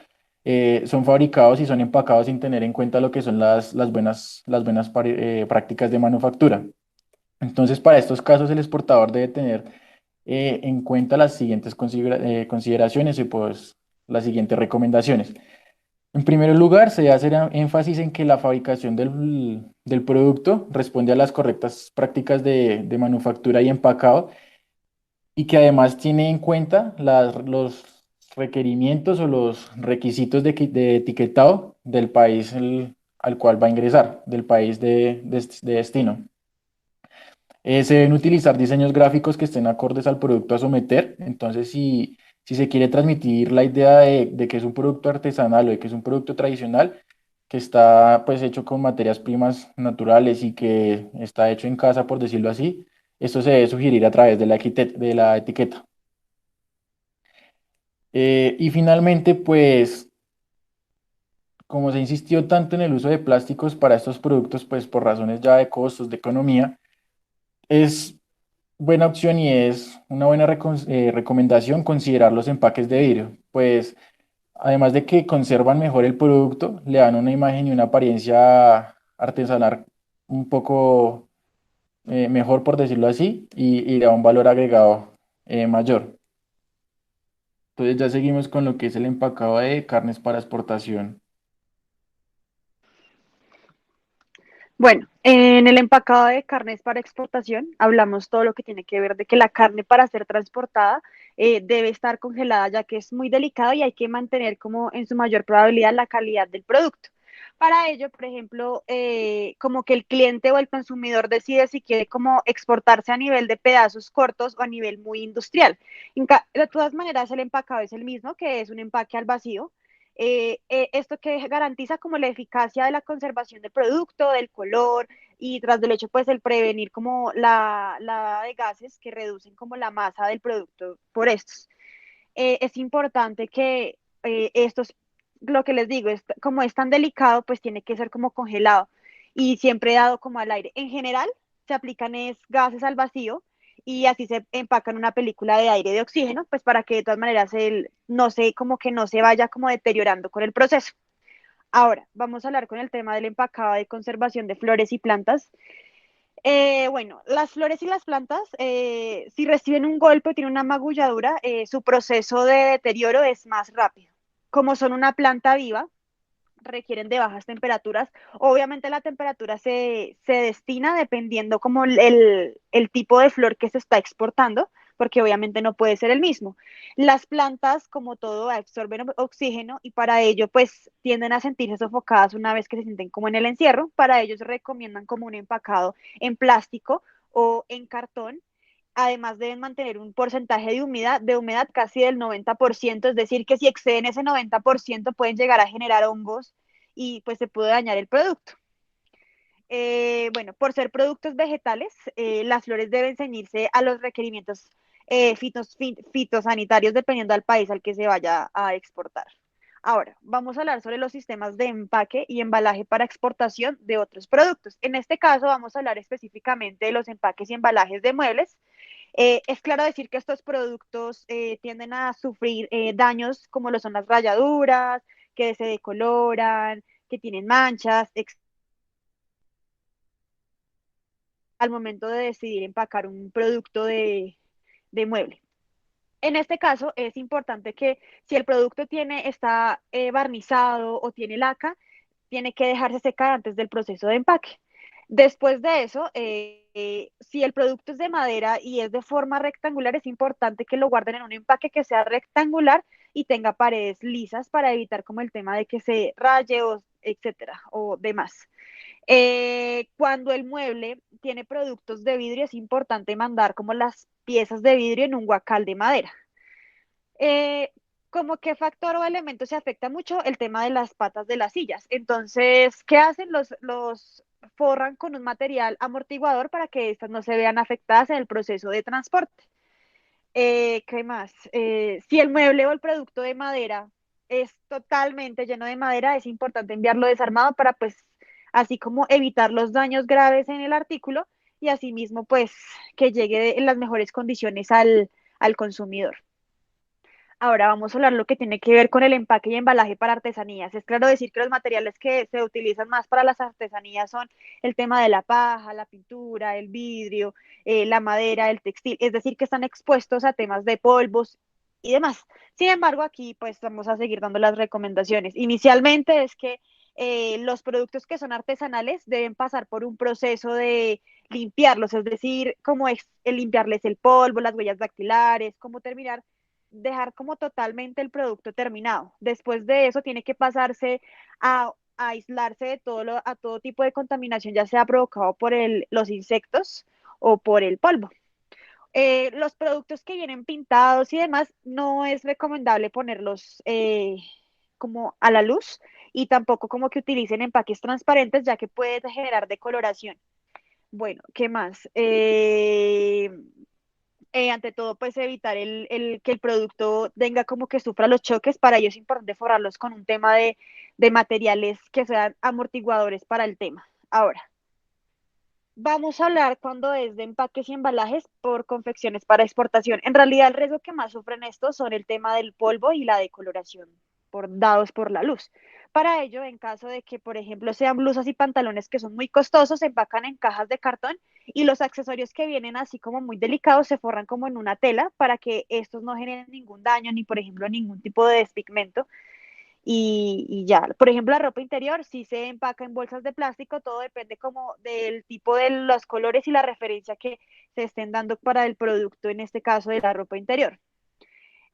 son fabricados y son empacados sin tener en cuenta lo que son las buenas prácticas de manufactura. Entonces, para estos casos, el exportador debe tener en cuenta las siguientes consideraciones y pues las siguientes recomendaciones. En primer lugar, se debe hacer énfasis en que la fabricación del producto responde a las correctas prácticas de manufactura y empacado y que además tiene en cuenta los requerimientos o los requisitos de etiquetado del país al cual va a ingresar, del país de destino. Se deben utilizar diseños gráficos que estén acordes al producto a someter. Entonces, si se quiere transmitir la idea de que es un producto artesanal o de que es un producto tradicional, que está pues hecho con materias primas naturales y que está hecho en casa, por decirlo así, esto se debe sugerir a través de de la etiqueta. Y finalmente, pues, como se insistió tanto en el uso de plásticos para estos productos, pues por razones ya de costos, de economía, es buena opción y es una buena recomendación considerar los empaques de vidrio, pues además de que conservan mejor el producto, le dan una imagen y una apariencia artesanal un poco mejor, por decirlo así, y le da un valor agregado mayor. Entonces ya seguimos con lo que es el empacado de carnes para exportación. Bueno, en el empacado de carnes para exportación hablamos todo lo que tiene que ver de que la carne para ser transportada debe estar congelada ya que es muy delicado y hay que mantener como en su mayor probabilidad la calidad del producto. Para ello, por ejemplo, como que el cliente o el consumidor decide si quiere como exportarse a nivel de pedazos cortos o a nivel muy industrial. De todas maneras, el empacado es el mismo, que es un empaque al vacío, esto que garantiza como la eficacia de la conservación del producto, del color y tras del hecho pues el prevenir como la de gases que reducen como la masa del producto por estos. Es importante que estos, lo que les digo, como es tan delicado pues tiene que ser como congelado y siempre dado como al aire. En general se aplican es gases al vacío y así se empaca en una película de aire de oxígeno, pues para que de todas maneras no se, como que no se vaya como deteriorando con el proceso. Ahora, vamos a hablar con el tema del empacado de conservación de flores y plantas. Bueno, las flores y las plantas, si reciben un golpe o tienen una magulladura, su proceso de deterioro es más rápido. Como son una planta viva, requieren de bajas temperaturas. Obviamente la temperatura se destina dependiendo como el tipo de flor que se está exportando, porque obviamente no puede ser el mismo. Las plantas, como todo, absorben oxígeno y para ello pues tienden a sentirse sofocadas una vez que se sienten como en el encierro. Para ello se recomiendan como un empacado en plástico o en cartón. Además deben mantener un porcentaje de humedad casi del 90%, es decir, que si exceden ese 90% pueden llegar a generar hongos y pues se puede dañar el producto. Bueno, por ser productos vegetales, las flores deben ceñirse a los requerimientos fitosanitarios dependiendo del país al que se vaya a exportar. Ahora, vamos a hablar sobre los sistemas de empaque y embalaje para exportación de otros productos. En este caso, vamos a hablar específicamente de los empaques y embalajes de muebles. Es claro decir que estos productos tienden a sufrir daños como lo son las rayaduras, que se decoloran, que tienen manchas, al momento de decidir empacar un producto de mueble. En este caso es importante que si el producto está barnizado o tiene laca, tiene que dejarse secar antes del proceso de empaque. Después de eso, si el producto es de madera y es de forma rectangular, es importante que lo guarden en un empaque que sea rectangular y tenga paredes lisas para evitar como el tema de que se raye o etcétera o demás. Cuando el mueble tiene productos de vidrio, es importante mandar como las piezas de vidrio en un guacal de madera. Eh, ¿Como qué factor o elemento se afecta mucho? El tema de las patas de las sillas. Entonces, ¿qué hacen? Los forran con un material amortiguador para que estas no se vean afectadas en el proceso de transporte. ¿Qué más? Si el mueble o el producto de madera es totalmente lleno de madera, es importante enviarlo desarmado para pues así como evitar los daños graves en el artículo y asimismo pues que llegue en las mejores condiciones al consumidor. Ahora vamos a hablar lo que tiene que ver con el empaque y embalaje para artesanías. Es claro decir que los materiales que se utilizan más para las artesanías son el tema de la paja, la pintura, el vidrio, la madera, el textil, es decir, que están expuestos a temas de polvos y demás. Sin embargo, aquí pues vamos a seguir dando las recomendaciones. Inicialmente es que los productos que son artesanales deben pasar por un proceso de limpiarlos, es decir, cómo es el limpiarles el polvo, las huellas dactilares, cómo terminar dejar como totalmente el producto terminado. Después de eso tiene que pasarse a aislarse de a todo tipo de contaminación, ya sea provocado por los insectos o por el polvo. Los productos que vienen pintados y demás, no es recomendable ponerlos como a la luz y tampoco como que utilicen empaques transparentes, ya que puede generar decoloración. Bueno, ¿qué más? Ante todo, pues evitar que el producto tenga como que sufra los choques. Para ello es importante forrarlos con un tema de materiales que sean amortiguadores para el tema. Ahora, vamos a hablar cuando es de empaques y embalajes por confecciones para exportación. En realidad, el riesgo que más sufren estos son el tema del polvo y la decoloración dados por la luz. Para ello, en caso de que, por ejemplo, sean blusas y pantalones que son muy costosos, se empacan en cajas de cartón y los accesorios que vienen así como muy delicados se forran como en una tela para que estos no generen ningún daño ni, por ejemplo, ningún tipo de despigmento y ya. Por ejemplo, la ropa interior sí se empaca en bolsas de plástico, todo depende como del tipo de los colores y la referencia que se estén dando para el producto, en este caso de la ropa interior.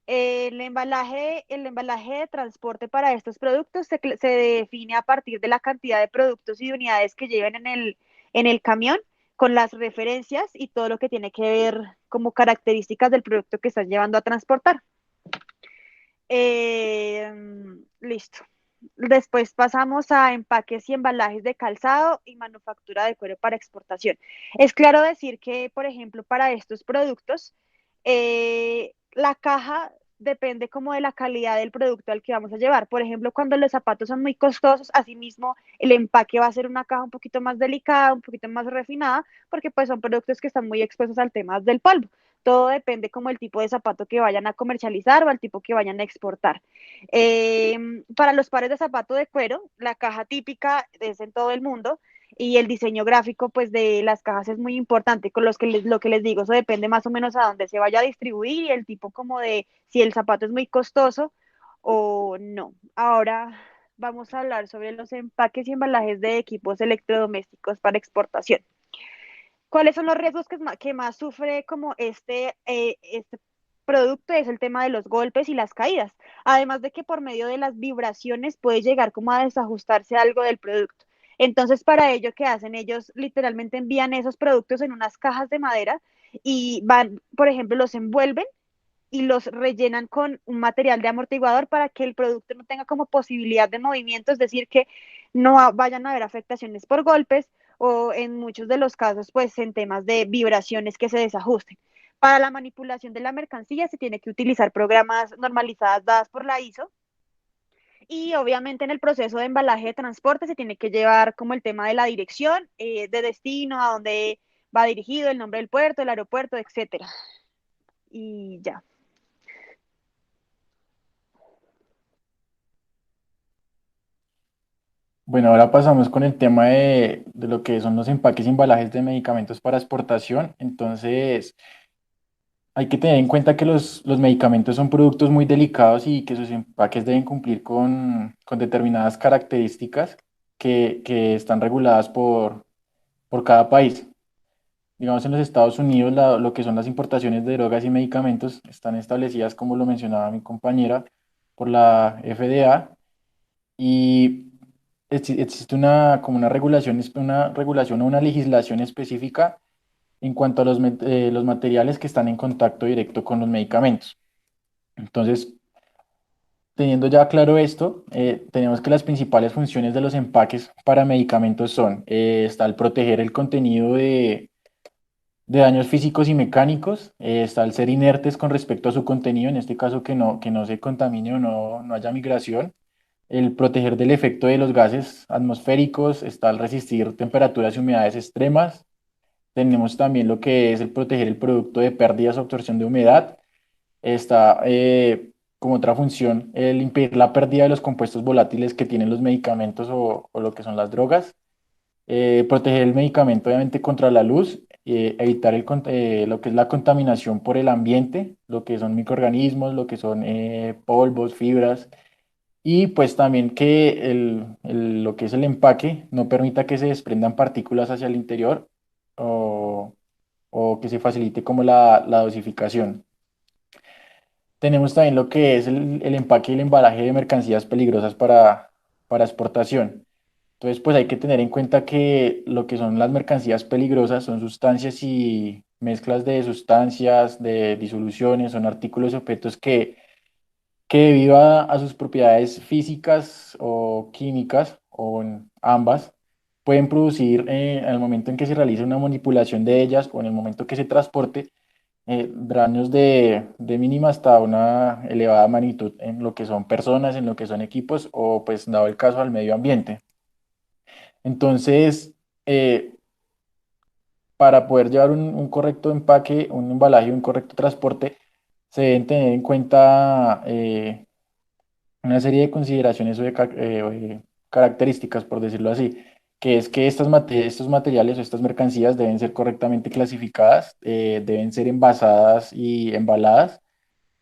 El embalaje de transporte para estos productos se define a partir de la cantidad de productos y de unidades que lleven en el camión, con las referencias y todo lo que tiene que ver como características del producto que estás llevando a transportar. Eh, Listo. Después pasamos a empaques y embalajes de calzado y manufactura de cuero para exportación. Es claro decir que, por ejemplo, para estos productos, la caja depende como de la calidad del producto al que vamos a llevar. Por ejemplo, cuando los zapatos son muy costosos, asimismo, el empaque va a ser una caja un poquito más delicada, un poquito más refinada, porque pues son productos que están muy expuestos al tema del polvo. Todo depende como el tipo de zapato que vayan a comercializar o al tipo que vayan a exportar. Para los pares de zapato de cuero, la caja típica es en todo el mundo y el diseño gráfico pues de las cajas es muy importante. Con lo que les digo, eso depende más o menos a dónde se vaya a distribuir y el tipo como de si el zapato es muy costoso o no. Ahora vamos a hablar sobre los empaques y embalajes de equipos electrodomésticos para exportación. ¿Cuáles son los riesgos que más sufre como este producto? Es el tema de los golpes y las caídas. Además de que por medio de las vibraciones puede llegar como a desajustarse algo del producto. Entonces, para ello, ¿qué hacen? Ellos literalmente envían esos productos en unas cajas de madera y van, por ejemplo, los envuelven y los rellenan con un material de amortiguador para que el producto no tenga como posibilidad de movimiento, es decir, que no vayan a haber afectaciones por golpes o en muchos de los casos, pues en temas de vibraciones que se desajusten. Para la manipulación de la mercancía se tiene que utilizar programas normalizadas dadas por la ISO y obviamente en el proceso de embalaje de transporte se tiene que llevar como el tema de la dirección, de destino, a dónde va dirigido, el nombre del puerto, el aeropuerto, etcétera. Y ya. Bueno, ahora pasamos con el tema de lo que son los empaques y embalajes de medicamentos para exportación. Entonces, hay que tener en cuenta que los medicamentos son productos muy delicados y que sus empaques deben cumplir con determinadas características que están reguladas por cada país. Digamos, en los Estados Unidos, lo que son las importaciones de drogas y medicamentos están establecidas, como lo mencionaba mi compañera, por la FDA y existe como una regulación o una legislación específica en cuanto a los materiales que están en contacto directo con los medicamentos. Entonces, teniendo ya claro esto, tenemos que las principales funciones de los empaques para medicamentos son, está el proteger el contenido de daños físicos y mecánicos, está el ser inertes con respecto a su contenido, en este caso que no se contamine o no haya migración, el proteger del efecto de los gases atmosféricos, está el resistir temperaturas y humedades extremas. Tenemos también lo que es el proteger el producto de pérdidas o absorción de humedad. Está como otra función el impedir la pérdida de los compuestos volátiles que tienen los medicamentos o lo que son las drogas. Proteger el medicamento obviamente contra la luz, evitar lo que es la contaminación por el ambiente, lo que son microorganismos, lo que son polvos, fibras y pues también que lo que es el empaque no permita que se desprendan partículas hacia el interior o, o que se facilite como la dosificación. Tenemos también lo que es el empaque y el embalaje de mercancías peligrosas para exportación. Entonces, pues hay que tener en cuenta que lo que son las mercancías peligrosas son sustancias y mezclas de sustancias, de disoluciones, son artículos y objetos que que debido a sus propiedades físicas o químicas, o en ambas, pueden producir en el momento en que se realice una manipulación de ellas o en el momento que se transporte, daños de mínima hasta una elevada magnitud en lo que son personas, en lo que son equipos o pues dado el caso al medio ambiente. Entonces, para poder llevar un correcto empaque, un embalaje y un correcto transporte, se deben tener en cuenta una serie de consideraciones o de características, por decirlo así, que es que estos materiales o estas mercancías deben ser correctamente clasificadas, deben ser envasadas y embaladas,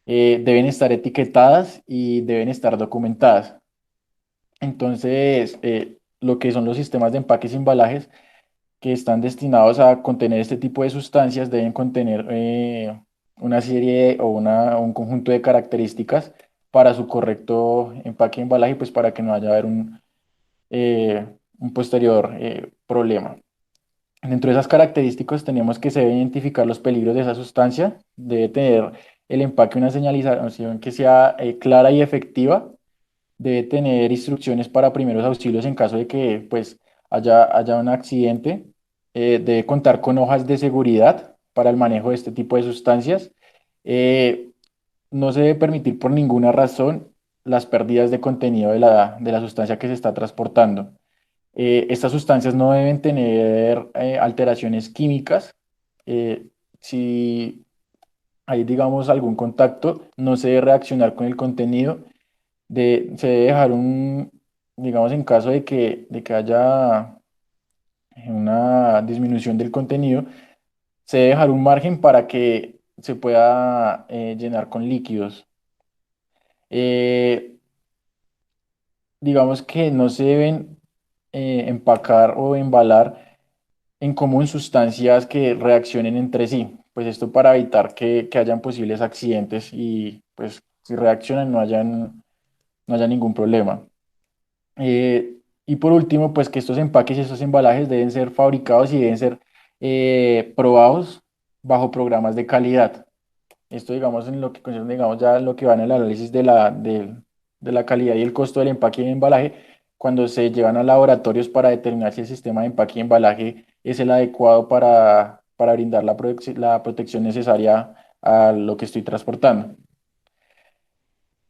deben estar etiquetadas y deben estar documentadas. Entonces, lo que son los sistemas de empaques y embalajes que están destinados a contener este tipo de sustancias deben contener una serie o un conjunto de características para su correcto empaque y embalaje, pues para que no haya haber un posterior problema. Dentro de esas características tenemos que se debe identificar los peligros de esa sustancia, debe tener el empaque una señalización que sea clara y efectiva, debe tener instrucciones para primeros auxilios en caso de que pues haya un accidente, debe contar con hojas de seguridad para el manejo de este tipo de sustancias. eh, no se debe permitir por ninguna razón las pérdidas de contenido de la sustancia que se está transportando. Estas sustancias no deben tener alteraciones químicas. Si hay, digamos, algún contacto, no se debe reaccionar con el contenido. Se debe dejar digamos, en caso de que haya una disminución del contenido, se debe dejar un margen para que se pueda llenar con líquidos. Eh, digamos que no se deben empacar o embalar en común sustancias que reaccionen entre sí, pues esto para evitar que hayan posibles accidentes y pues si reaccionan no haya ningún problema. Y por último, pues que estos empaques y estos embalajes deben ser fabricados y deben ser probados bajo programas de calidad. Esto, digamos, en lo que concierne, digamos, ya lo que va en el análisis de la calidad y el costo del empaque y embalaje, cuando se llevan a laboratorios para determinar si el sistema de empaque y embalaje es el adecuado para brindar la protección necesaria a lo que estoy transportando.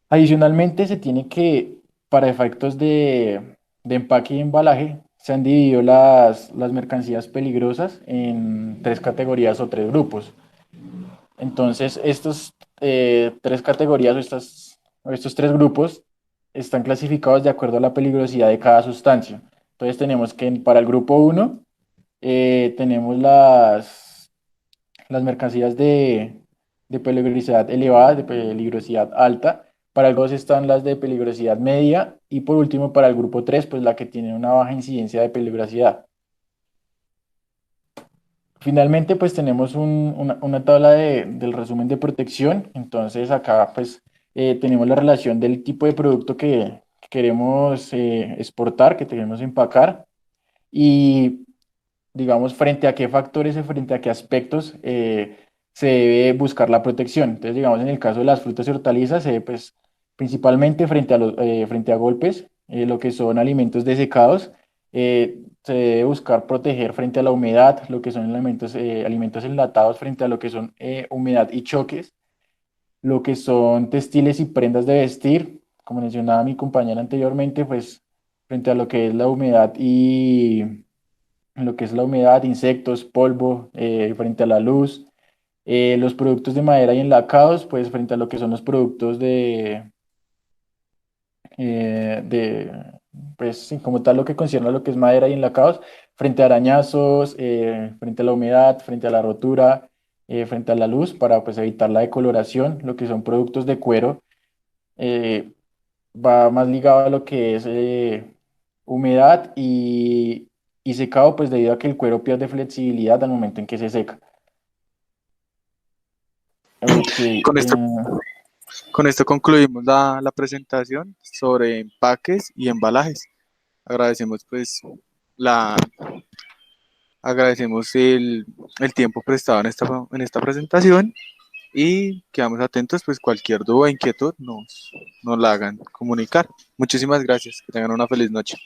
Adicionalmente, se tiene que, para efectos de empaque y embalaje, se han dividido las mercancías peligrosas en tres categorías o tres grupos. Entonces, estos tres categorías o estos tres grupos están clasificados de acuerdo a la peligrosidad de cada sustancia. Entonces, tenemos que para el grupo uno tenemos las mercancías de peligrosidad elevada, de peligrosidad alta. Para el 2 están las de peligrosidad media y por último para el grupo 3 pues la que tiene una baja incidencia de peligrosidad. Finalmente pues tenemos una tabla del resumen de protección. Entonces acá pues tenemos la relación del tipo de producto que queremos exportar, que queremos empacar y digamos, frente a qué factores y frente a qué aspectos se debe buscar la protección. Entonces, digamos, en el caso de las frutas y hortalizas, pues, principalmente frente a golpes, lo que son alimentos desecados, se debe buscar proteger frente a la humedad, lo que son alimentos enlatados frente a lo que son humedad y choques, lo que son textiles y prendas de vestir, como mencionaba mi compañera anteriormente, pues frente a lo que es la humedad insectos, polvo, frente a la luz, los productos de madera y enlacados, pues frente a lo que son los productos pues sí, como tal lo que concierne a lo que es madera y enlacados, frente a arañazos, frente a la humedad, frente a la rotura, frente a la luz, para pues evitar la decoloración, lo que son productos de cuero, eh, va más ligado a lo que es humedad y secado, pues debido a que el cuero pierde flexibilidad al momento en que se seca. Ok, Con esto, con esto concluimos la presentación sobre empaques y embalajes. Agradecemos pues la, agradecemos el tiempo prestado en esta presentación y quedamos atentos, pues cualquier duda o inquietud nos la hagan comunicar. Muchísimas gracias, que tengan una feliz noche.